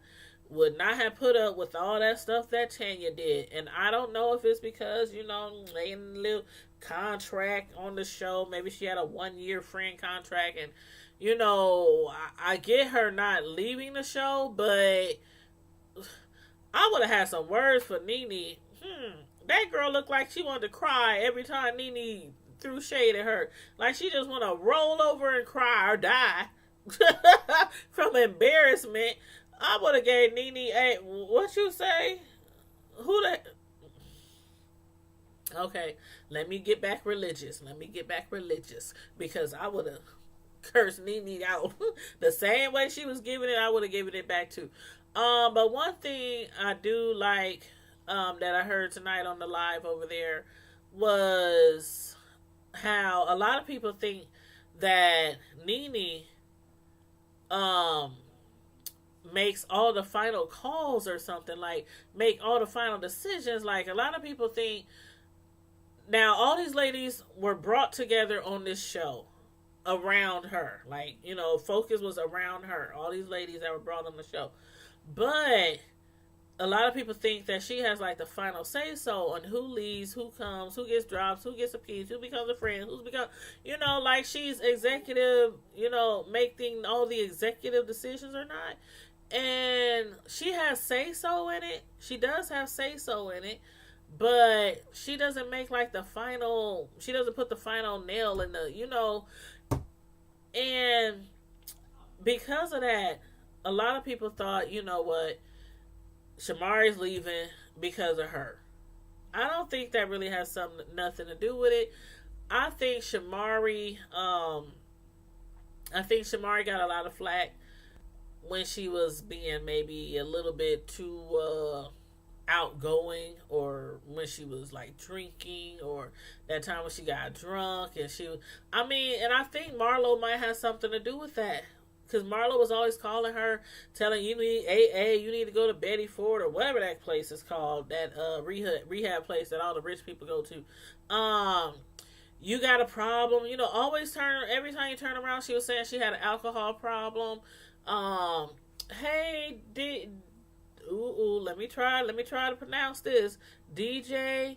would not have put up with all that stuff that Tanya did. And I don't know if it's because, they in a little contract on the show. Maybe she had a 1-year friend contract. And, I get her not leaving the show, but I would have had some words for Nene. That girl looked like she wanted to cry every time Nene threw shade at her. Like she just want to roll over and cry or die from embarrassment. I would have gave Nene a, what you say? Who the... Okay, let me get back religious. Because I would have cursed Nene out. The same way she was giving it, I would have given it back too. But one thing I do like that I heard tonight on the live over there was how a lot of people think that Nene makes all the final calls or something, like make all the final decisions. Like a lot of people think now all these ladies were brought together on this show around her. Like, focus was around her. All these ladies that were brought on the show. But a lot of people think that she has like the final say so on who leaves, who comes, who gets drops, who gets a piece, who becomes a friend, who's become, like she's executive, making all the executive decisions or not. And she has say so in it. She does have say so in it, but she doesn't make like the final, she doesn't put the final nail in the, and because of that, a lot of people thought, what, Shamari's leaving because of her. I don't think that really has nothing to do with it. I think Shamari got a lot of flack when she was being maybe a little bit too outgoing, or when she was like drinking, or that time when she got drunk and and I think Marlo might have something to do with that. Because Marlo was always calling her, telling you need AA, you need to go to Betty Ford or whatever that place is called, that rehab place that all the rich people go to. You got a problem, always every time you turn around, she was saying she had an alcohol problem. Hey, let me try to pronounce this. DJ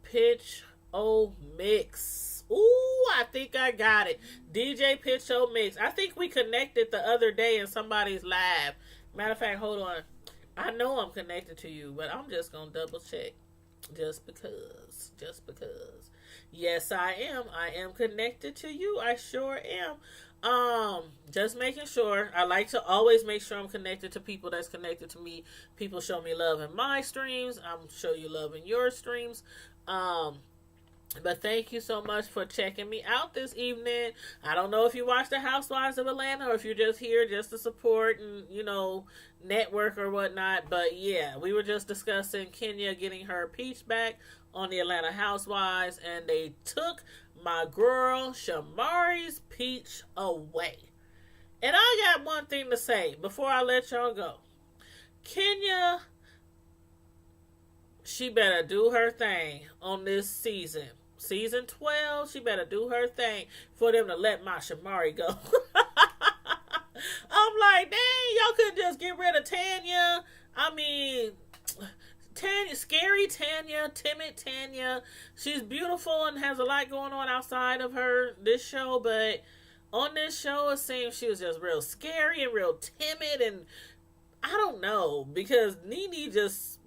Pitch O Mix. Ooh, I think I got it. DJ Pitch O Mix. I think we connected the other day in somebody's live. Matter of fact, hold on. I know I'm connected to you, but I'm just going to double check. Just because. Yes, I am. I am connected to you. I sure am. Just making sure. I like to always make sure I'm connected to people that's connected to me. People show me love in my streams. I'm show you love in your streams. But thank you so much for checking me out this evening. I don't know if you watch the Housewives of Atlanta or if you're just here just to support and, network or whatnot. But yeah, we were just discussing Kenya getting her peach back on the Atlanta Housewives, and they took my girl Shamari's peach away. And I got one thing to say before I let y'all go. Kenya, she better do her thing on this season. Season 12, she better do her thing for them to let my Shamari go. I'm like, dang, y'all could just get rid of Tanya. I mean, Tanya, scary Tanya, timid Tanya. She's beautiful and has a lot going on outside of this show, but on this show, it seems she was just real scary and real timid, and I don't know, because Nene just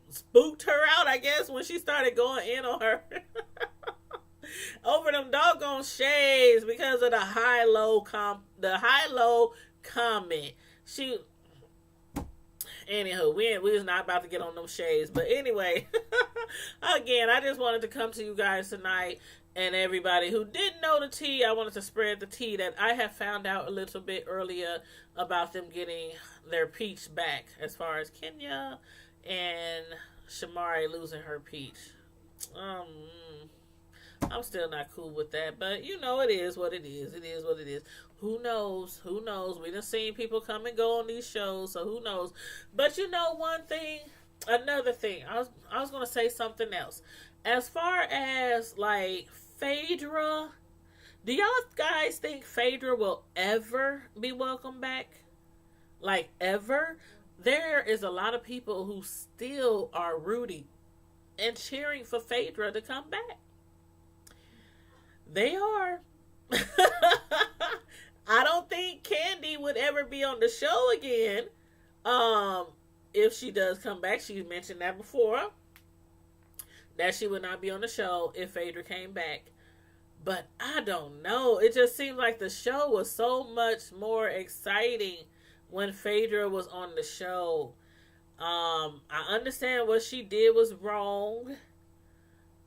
spooked her out, I guess, when she started going in on her over them doggone shades because of the high-low comment. Anywho, we was not about to get on them shades. But anyway, again, I just wanted to come to you guys tonight, and everybody who didn't know the tea, I wanted to spread the tea that I have found out a little bit earlier about them getting their peach back, as far as Kenya and Shamari losing her peach. I'm still not cool with that, but it is what it is. It is what it is. Who knows? Who knows? We done seen people come and go on these shows, so who knows? But another thing, I was gonna say something else. As far as like Phaedra, do y'all guys think Phaedra will ever be welcome back? Like ever? There is a lot of people who still are rooting and cheering for Phaedra to come back. They are. I don't think Candy would ever be on the show again. If she does come back, she mentioned that before, that she would not be on the show if Phaedra came back. But I don't know. It just seemed like the show was so much more exciting when Phaedra was on the show. I understand what she did was wrong.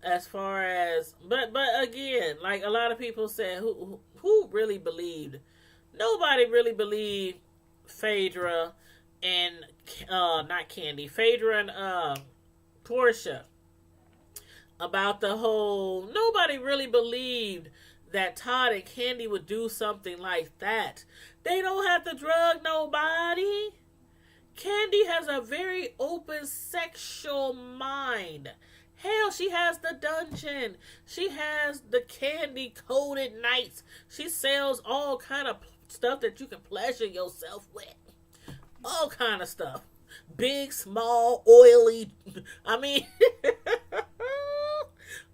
As far as, but again, like a lot of people said, who really believed? Nobody really believed Phaedra and not Candy, Phaedra and Portia about the whole. Nobody really believed that Todd and Candy would do something like that. They don't have to drug nobody. Candy has a very open sexual mind. Hell, she has the dungeon. She has the candy-coated nights. She sells all kind of stuff that you can pleasure yourself with. All kind of stuff. Big, small, oily. I mean,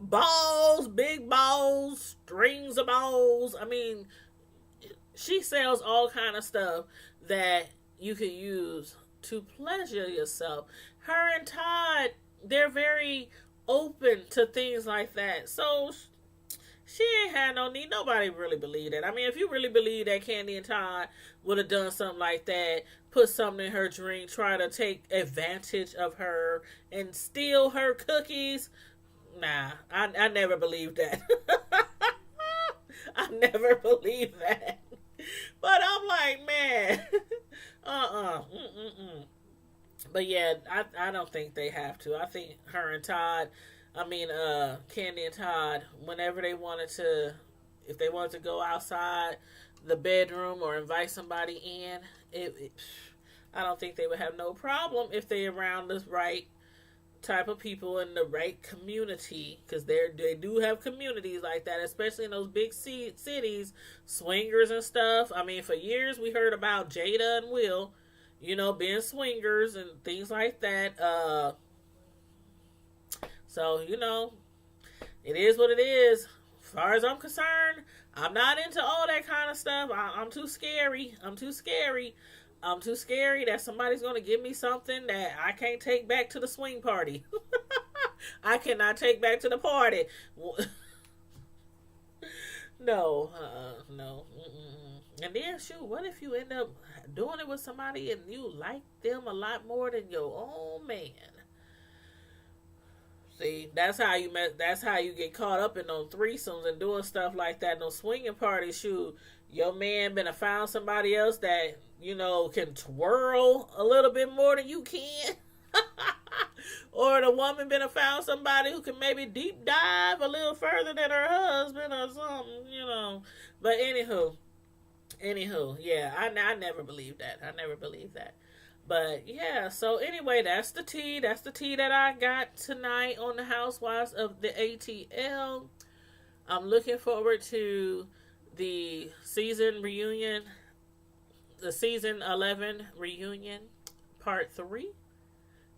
balls, big balls, strings of balls. I mean, she sells all kind of stuff that you can use to pleasure yourself. Her and Todd, they're very open to things like that. So she ain't had no need. Nobody really believed that. I mean, if you really believe that Candy and Todd would have done something like that, put something in her drink, try to take advantage of her and steal her cookies, nah, I never believed that. I never believed that. But I'm like, man, But yeah, I don't think they have to. I think her and Todd, Candy and Todd, whenever they wanted to, if they wanted to go outside the bedroom or invite somebody in, I don't think they would have no problem if they around the right type of people in the right community, because they do have communities like that, especially in those big cities, swingers and stuff. I mean, for years we heard about Jada and Will, being swingers and things like that. So, it is what it is. As far as I'm concerned, I'm not into all that kind of stuff. I'm too scary. I'm too scary that somebody's going to give me something that I can't take back to the swing party. I cannot take back to the party. No. And then, shoot, what if you end up doing it with somebody and you like them a lot more than your own man? See, that's how you get caught up in those threesomes and doing stuff like that. No swinging party. Shoot, your man been found somebody else that can twirl a little bit more than you can. Or the woman been found somebody who can maybe deep dive a little further than her husband or something. But anywho, yeah, I never believed that. I never believed that. But yeah, so anyway, that's the tea. That's the tea that I got tonight on the Housewives of the ATL. I'm looking forward to the season reunion, the season 11 reunion, part 3.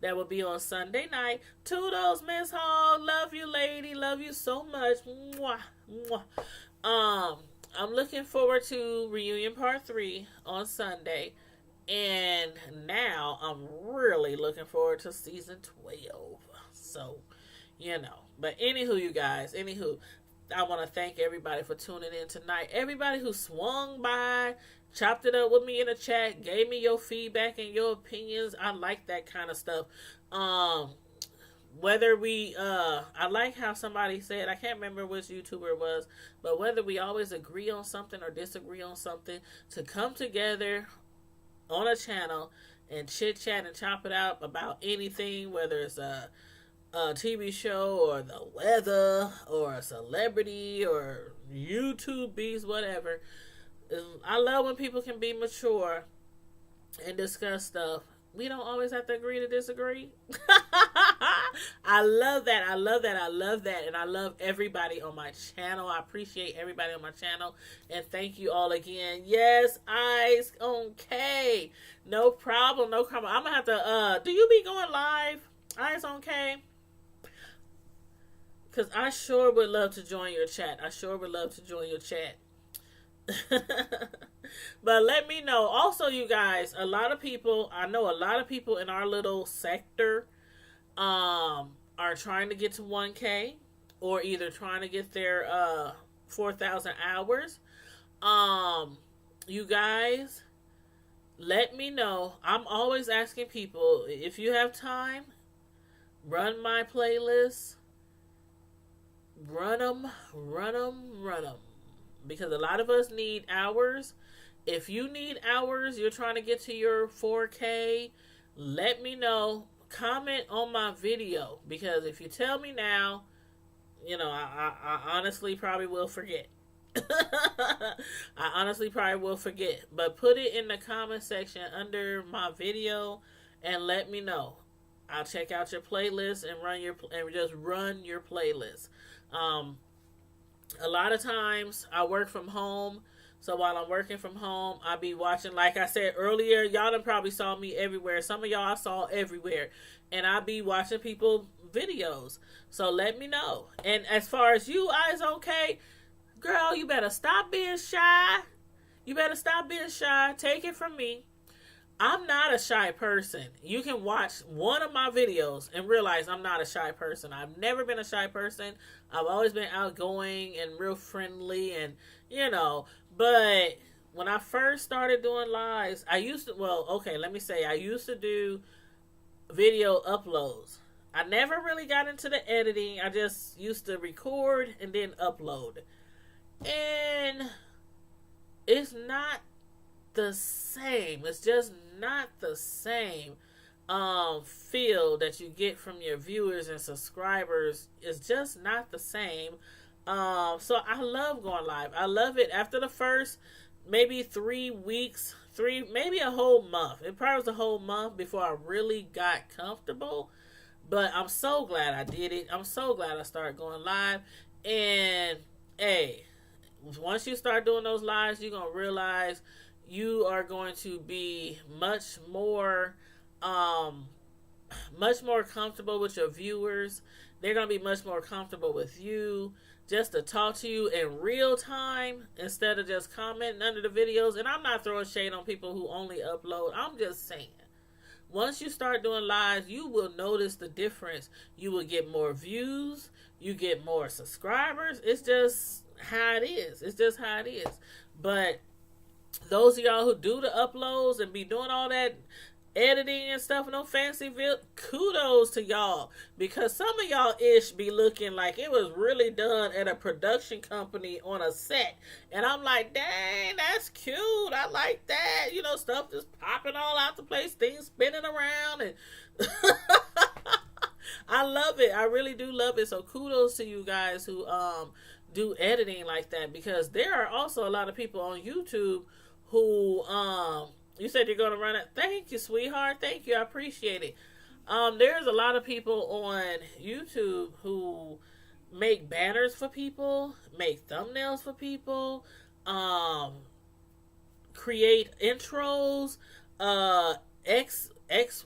That will be on Sunday night. Toodles, Miss Hall. Love you, lady. Love you so much. Mwah, mwah. I'm looking forward to reunion part 3 on Sunday. And now I'm really looking forward to season 12. So, But anywho, you guys. I want to thank everybody for tuning in tonight. Everybody who swung by, chopped it up with me in the chat, gave me your feedback and your opinions. I like that kind of stuff. Whether we, I like how somebody said, I can't remember which YouTuber it was, but whether we always agree on something or disagree on something, to come together on a channel and chit chat and chop it out about anything, whether it's a TV show or the weather or a celebrity or YouTube beats, whatever. I love when people can be mature and discuss stuff. We don't always have to agree to disagree. I love that. I love that. I love that. And I love everybody on my channel. I appreciate everybody on my channel. And thank you all again. Yes, Ice. Okay. No problem. No problem. I'm going to have to, do you be going live? Ice okay? Because I sure would love to join your chat. But let me know. Also, you guys, I know a lot of people in our little sector are trying to get to 1K or either trying to get their 4,000 hours. You guys, let me know. I'm always asking people, if you have time, run my playlist. Run them. Because a lot of us need hours. If you need hours, you're trying to get to your 4K, let me know. Comment on my video. Because if you tell me now, I honestly probably will forget. But put it in the comment section under my video and let me know. I'll check out your playlist and just run your playlist. A lot of times I work from home, so while I'm working from home, I'll be watching, like I said earlier, y'all done probably saw me everywhere. Some of y'all I saw everywhere, and I'll be watching people videos. So let me know. And as far as you guys, okay, girl, you better stop being shy. Take it from me. I'm not a shy person. You can watch one of my videos and realize I'm not a shy person. I've never been a shy person. I've always been outgoing and real friendly and, but when I first started doing lives, I used to do video uploads. I never really got into the editing. I just used to record and then upload. And it's not the same. It's just not the same feel that you get from your viewers and subscribers. It's just not the same. So I love going live. I love it. After the first maybe 3 weeks, maybe a whole month. It probably was a whole month before I really got comfortable. But I'm so glad I did it. I'm so glad I started going live. And hey, once you start doing those lives, you're going to realize you are going to be much more comfortable with your viewers. They're going to be much more comfortable with you, just to talk to you in real time instead of just commenting under the videos. And I'm not throwing shade on people who only upload. I'm just saying, once you start doing lives, you will notice the difference. You will get more views. You get more subscribers. It's just how it is. But those of y'all who do the uploads and be doing all that, editing and stuff, no fancy kudos to y'all, because some of y'all ish be looking like it was really done at a production company on a set, and I'm like, dang, that's cute, I like that, stuff just popping all out the place, things spinning around, and I love it. I really do love it. So kudos to you guys who do editing like that, because there are also a lot of people on YouTube who you said you're going to run it. Thank you, sweetheart. Thank you. I appreciate it. There's a lot of people on YouTube who make banners for people, make thumbnails for people, create intros,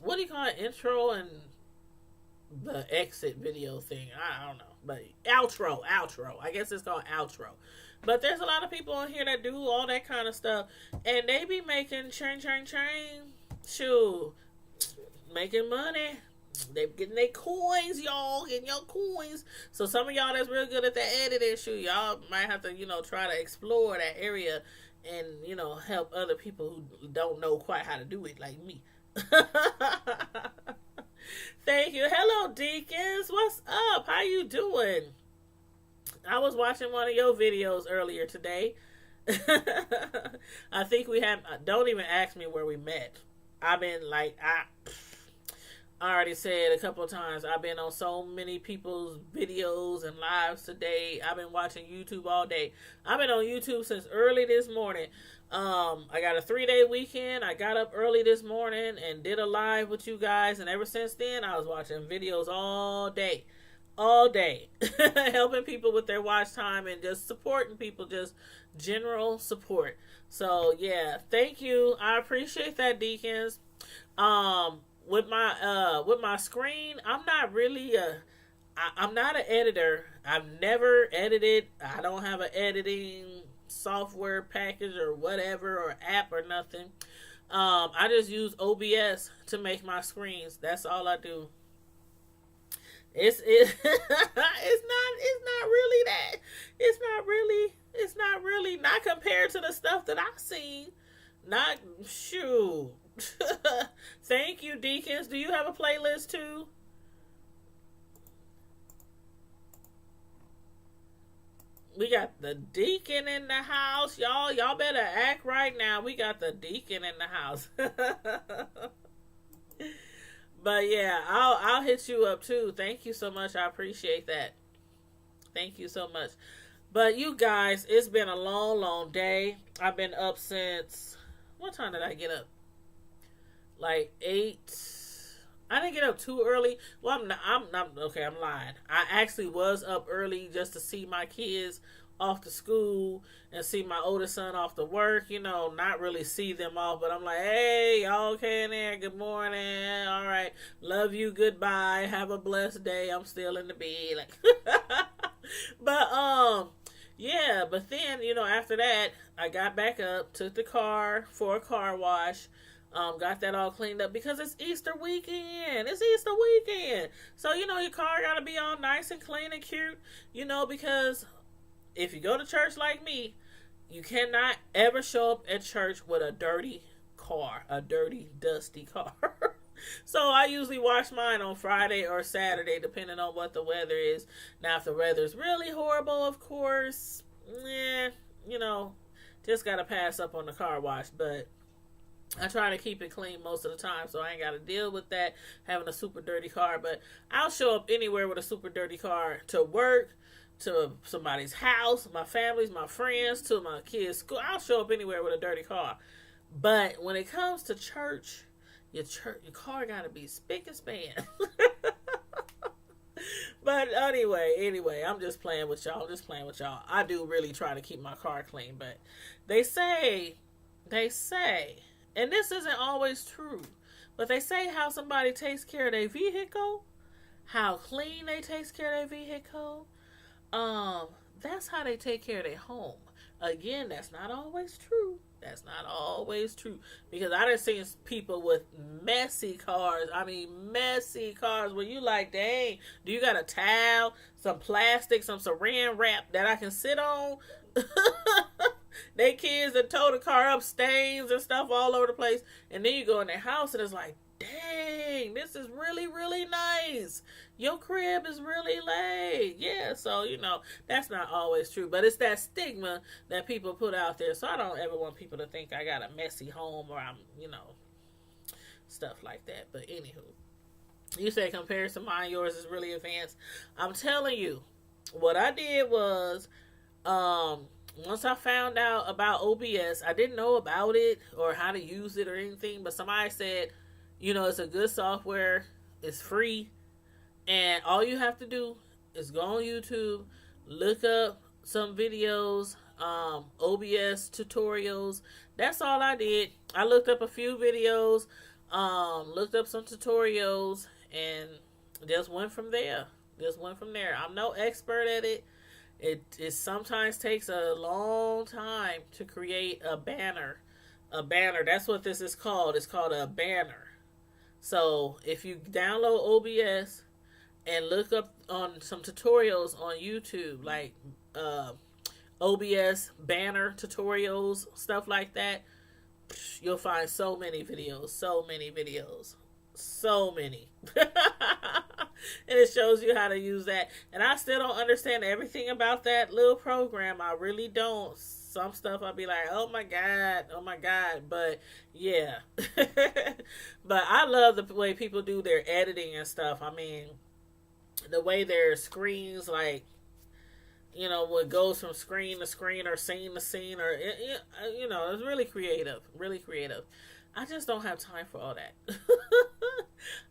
what do you call it? Intro and the exit video thing. I don't know. But outro. I guess it's called outro. But there's a lot of people on here that do all that kind of stuff. And they be making chain. Shoot. Making money. They getting their coins, y'all. Getting your coins. So some of y'all that's real good at the editing, shoot, y'all might have to, try to explore that area and, help other people who don't know quite how to do it like me. Thank you. Hello, Deacons. What's up? How you doing? I was watching one of your videos earlier today. I think we have. Don't even ask me where we met. I've been I already said a couple of times, I've been on so many people's videos and lives today. I've been watching YouTube all day. I've been on YouTube since early this morning. I got a 3-day weekend. I got up early this morning and did a live with you guys. And ever since then, I was watching videos all day. Helping people with their watch time and just supporting people, just general support. So, yeah, thank you. I appreciate that, Deacons. With my screen, I'm not really I'm not an editor. I've never edited. I don't have an editing software package or whatever, or app or nothing. I just use OBS to make my screens. That's all I do. It's not really not compared to the stuff that I've seen. Not shoo. Thank you, Deacons. Do you have a playlist too? We got the deacon in the house, y'all. Y'all better act right now. We got the deacon in the house. But yeah, I'll hit you up too. Thank you so much. I appreciate that. Thank you so much. But you guys, it's been a long day. I've been up since, what time did I get up? Like 8. I didn't get up too early. Well, I'm lying. I actually was up early just to see my kids off to school and see my oldest son off to work. Not really see them off, but I'm like, hey, y'all okay in there? Good morning. All right. Love you. Goodbye. Have a blessed day. I'm still in the bed. But, yeah. But then, after that, I got back up, took the car for a car wash. Got that all cleaned up because it's Easter weekend. So, your car got to be all nice and clean and cute, because if you go to church like me, you cannot ever show up at church with a dirty car, a dirty, dusty car. So I usually wash mine on Friday or Saturday, depending on what the weather is. Now, if the weather's really horrible, of course, just got to pass up on the car wash, but I try to keep it clean most of the time, so I ain't got to deal with that, having a super dirty car. But I'll show up anywhere with a super dirty car, to work, to somebody's house, my family's, my friends, to my kids' school. I'll show up anywhere with a dirty car. But when it comes to church, your car got to be spick and span. But anyway, I'm just playing with y'all. I do really try to keep my car clean, but they say, and this isn't always true, but they say how somebody takes care of their vehicle, how clean they takes care of their vehicle, that's how they take care of their home. Again, that's not always true. Because I done seen people with messy cars. Messy cars where you like, dang, do you got a towel, some plastic, some saran wrap that I can sit on? They kids that tow the car up, stains and stuff all over the place. And then you go in their house and it's like, dang, this is really, really nice. Your crib is really laid. Yeah, so, that's not always true. But it's that stigma that people put out there. So I don't ever want people to think I got a messy home or I'm, stuff like that. But anywho, you say compared to mine, yours is really advanced. I'm telling you, what I did was, once I found out about OBS, I didn't know about it or how to use it or anything, but somebody said, it's a good software, it's free, and all you have to do is go on YouTube, look up some videos, OBS tutorials. That's all I did. I looked up a few videos, looked up some tutorials, and just went from there. I'm no expert at it. It sometimes takes a long time to create a banner. That's what this is called. It's called a banner. So if you download OBS and look up on some tutorials on YouTube, like OBS banner tutorials, stuff like that, you'll find so many videos. And it shows you how to use that. And I still don't understand everything about that little program. I really don't. Some stuff I'll be like, oh my God. But yeah. But I love the way people do their editing and stuff. I mean, the way their screens, like, what goes from screen to screen or scene to scene, or, it's really creative. I just don't have time for all that.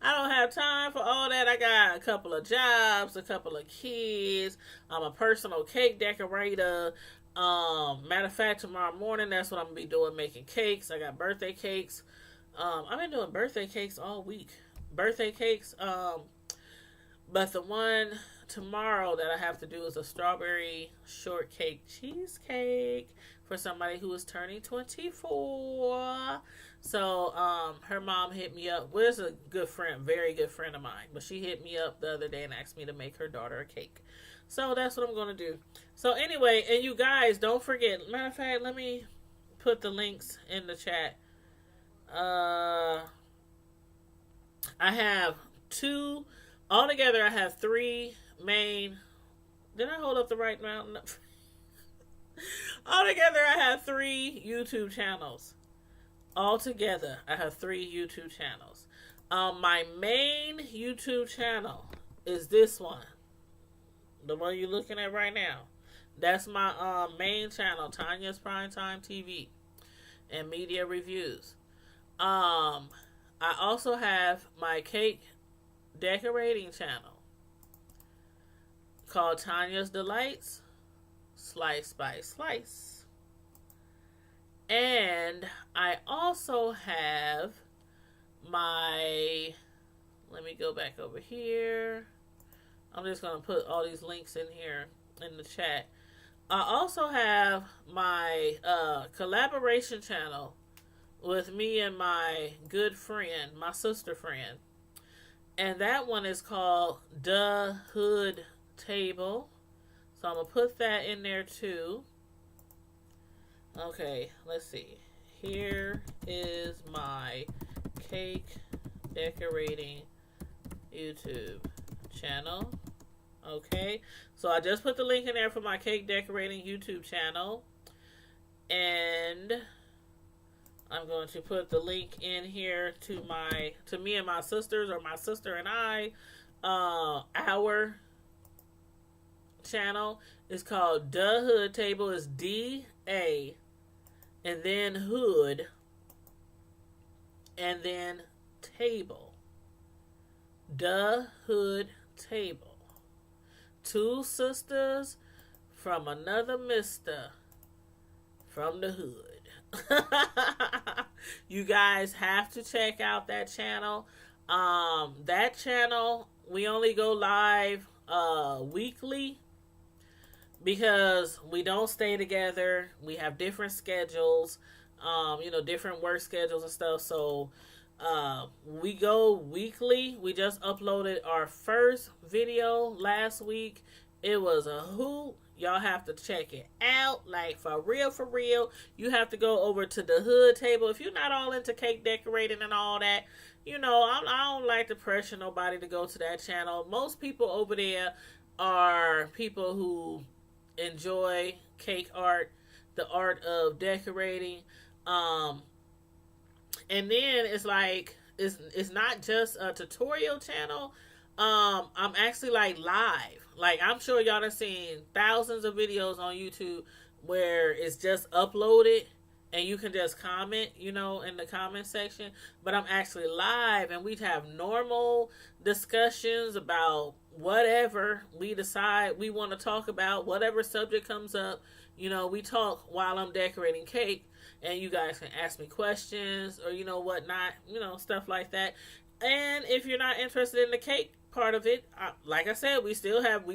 I don't have time for all that. I got a couple of jobs, a couple of kids. I'm a personal cake decorator. Matter of fact, tomorrow morning, that's what I'm going to be doing, making cakes. I got birthday cakes. I've been doing birthday cakes all week. But the one tomorrow that I have to do is a strawberry shortcake cheesecake for somebody who is turning 24. So, her mom hit me up. Well, it's a good friend, very good friend of mine. But she hit me up the other day and asked me to make her daughter a cake. So, that's what I'm going to do. So, anyway, and you guys, don't forget. Matter of fact, let me put the links in the chat. I have altogether I have 3 main. Did I hold up the right mountain? Altogether I have 3 YouTube channels. Altogether I have 3 YouTube channels. My main YouTube channel is this one. The one you're looking at right now. That's my main channel, Tanya's Primetime TV and Media Reviews. I also have my cake decorating channel called Tanya's Delights, Slice by Slice. And I also have let me go back over here. I'm just going to put all these links in here in the chat. I also have my collaboration channel with me and my good friend, my sister friend. And that one is called The Hood Table. So I'm going to put that in there too. Okay, let's see. Here is my cake decorating YouTube channel. Okay, so I just put the link in there for my cake decorating YouTube channel. And I'm going to put the link in here to me and my sisters, or my sister and I. Our channel is called The Hood Table. It's D-A and then Hood and then Table. The Hood Table. 2 sisters from another mister from the hood. You guys have to check out that channel. That channel, we only go live weekly because we don't stay together. We have different schedules, different work schedules and stuff. So we go weekly. We just uploaded our first video last week. It was a hoot. Y'all have to check it out. Like, for real, for real. You have to go over to the hood table. If you're not all into cake decorating and all that, you know, I don't like to pressure nobody to go to that channel. Most people over there are people who enjoy cake art, the art of decorating. And then it's like, it's not just a tutorial channel. I'm actually like live. Like, I'm sure y'all have seen thousands of videos on YouTube where it's just uploaded and you can just comment, you know, in the comment section. But I'm actually live, and we have normal discussions about whatever we decide we want to talk about, whatever subject comes up. You know, we talk while I'm decorating cake, and you guys can ask me questions or, you know, whatnot, you know, stuff like that. And if you're not interested in the cake part of it, like I said, we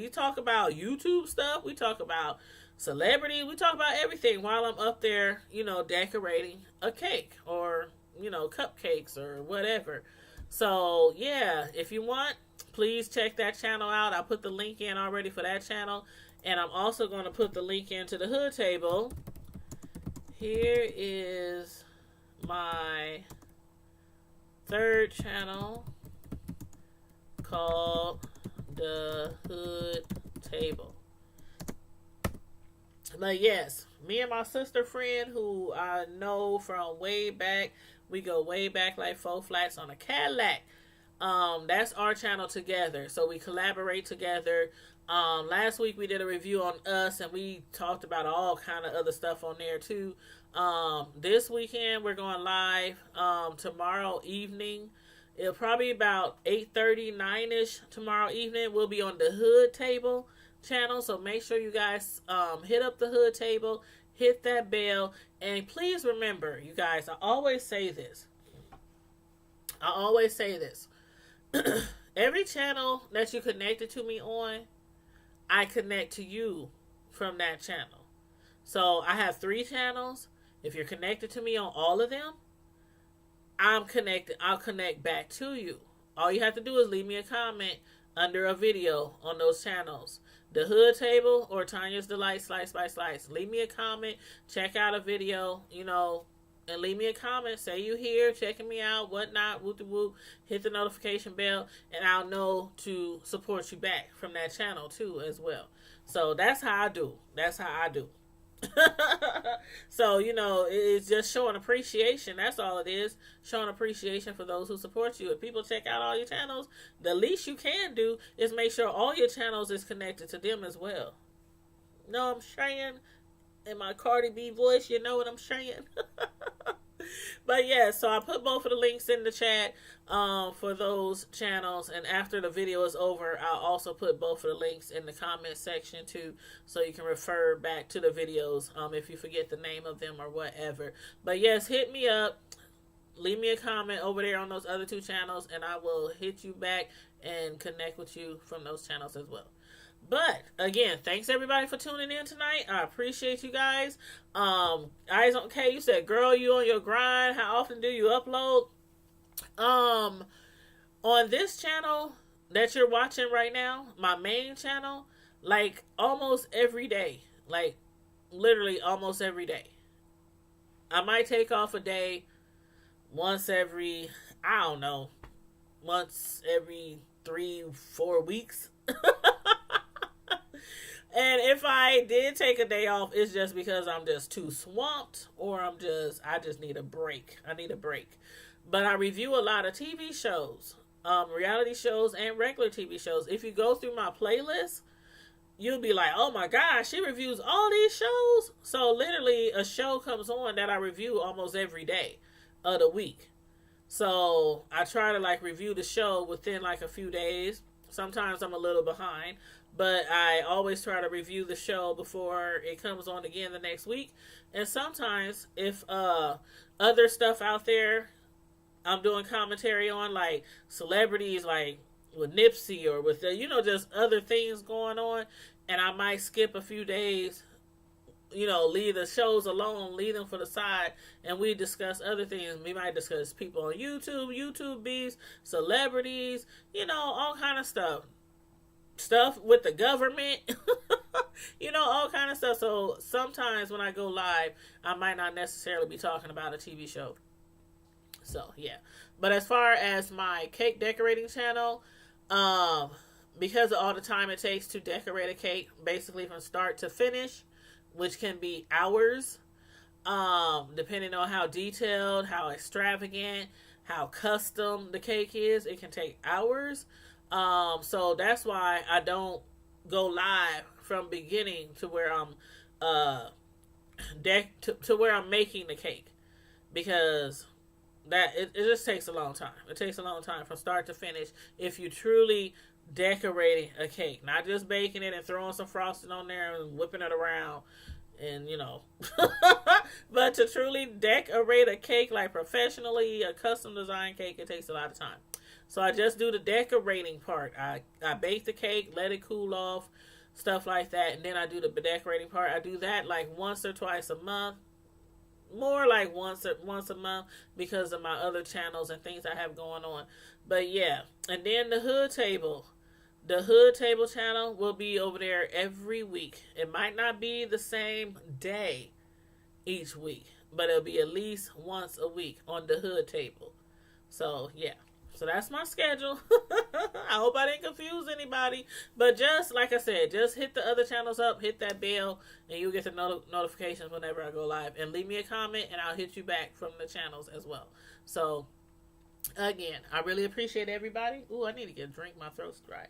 talk about YouTube stuff, we talk about celebrity, we talk about everything while I'm up there, you know, decorating a cake or, you know, cupcakes or whatever. So yeah, if you want, please check that channel out. I put the link in already for that channel, and I'm also going to put the link into the hood table. Here is my third channel called the Hood Table. But yes, me and my sister friend, who I know from way back, we go way back like 4 flats on a Cadillac. That's our channel together. So we collaborate together. Last week we did a review on us, and we talked about all kind of other stuff on there too. This weekend we're going live tomorrow evening. It'll probably about 8:30, 9ish tomorrow evening. We'll be on the Hood Table channel, so make sure you guys hit up the Hood Table, hit that bell, and please remember, you guys, I always say this. Every channel that you connected to me on, I connect to you from that channel. So I have 3 channels. If you're connected to me on all of them, I'm connected. I'll connect back to you. All you have to do is leave me a comment under a video on those channels. The Hood Table or Tanya's Delight Slice by Slice. Leave me a comment. Check out a video, you know, and leave me a comment. Say you here, checking me out, whatnot, whoop-de-whoop. Hit the notification bell, and I'll know to support you back from that channel too as well. So that's how I do. So, you know, it's just showing appreciation. That's all it is. Showing appreciation for those who support you. If people check out all your channels, the least you can do is make sure all your channels is connected to them as well. Know what I'm saying? In my Cardi B voice, you know what I'm saying? But yeah, so I put both of the links in the chat for those channels, and after the video is over, I'll also put both of the links in the comment section too, so you can refer back to the videos if you forget the name of them or whatever. But yes, hit me up, leave me a comment over there on those other 2 channels, and I will hit you back and connect with you from those channels as well. But again, thanks everybody for tuning in tonight. I appreciate you guys. Eyes on K, you said, girl, you on your grind. How often do you upload? On this channel that you're watching right now, my main channel, like almost every day. Like literally almost every day. I might take off a day once every, I don't know, once every 3-4 weeks. And if I did take a day off, it's just because I'm just too swamped, or I just need a break. I need a break. But I review a lot of TV shows, reality shows and regular TV shows. If you go through my playlist, you'll be like, oh my gosh, she reviews all these shows. So literally a show comes on that I review almost every day of the week. So I try to like review the show within like a few days. Sometimes I'm a little behind, but I always try to review the show before it comes on again the next week. And sometimes if other stuff out there I'm doing commentary on, like celebrities, like with Nipsey or with the, you know, just other things going on, and I might skip a few days, you know, leave the shows alone, leave them for the side, and we discuss other things. We might discuss people on YouTube beefs, celebrities, you know, all kind of stuff with the government. all kind of stuff. So sometimes when I go live, I might not necessarily be talking about a TV show. So yeah. But as far as my cake decorating channel, um, because of all the time it takes to decorate a cake, basically from start to finish, which can be hours, depending on how detailed, how extravagant, how custom the cake is, it can take hours. So that's why I don't go live from beginning to where I'm to where I'm making the cake, because it just takes a long time. It takes a long time from start to finish if you truly decorating a cake, not just baking it and throwing some frosting on there and whipping it around and but to truly decorate a cake like professionally, a custom design cake, it takes a lot of time. So I just do the decorating part. I bake the cake, let it cool off, stuff like that, and then I do the decorating part. I do that like once or twice a month, more like once a month because of my other channels and things I have going on. But yeah, and then the hood table. The Hood Table channel will be over there every week. It might not be the same day each week, but it'll be at least once a week on the Hood Table. So, yeah. So that's my schedule. I hope I didn't confuse anybody. But just, like I said, just hit the other channels up, hit that bell, and you'll get the notifications whenever I go live. And leave me a comment, and I'll hit you back from the channels as well. So, again, I really appreciate everybody. Ooh, I need to get a drink. My throat's dry.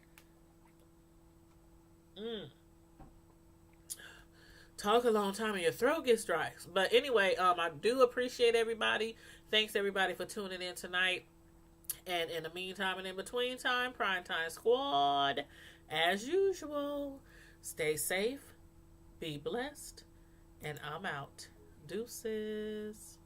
Talk a long time and your throat gets dry. But anyway, I do appreciate everybody. Thanks everybody for tuning in tonight. And in the meantime and in between time, Prime Time Squad, as usual, stay safe, be blessed, and I'm out. Deuces.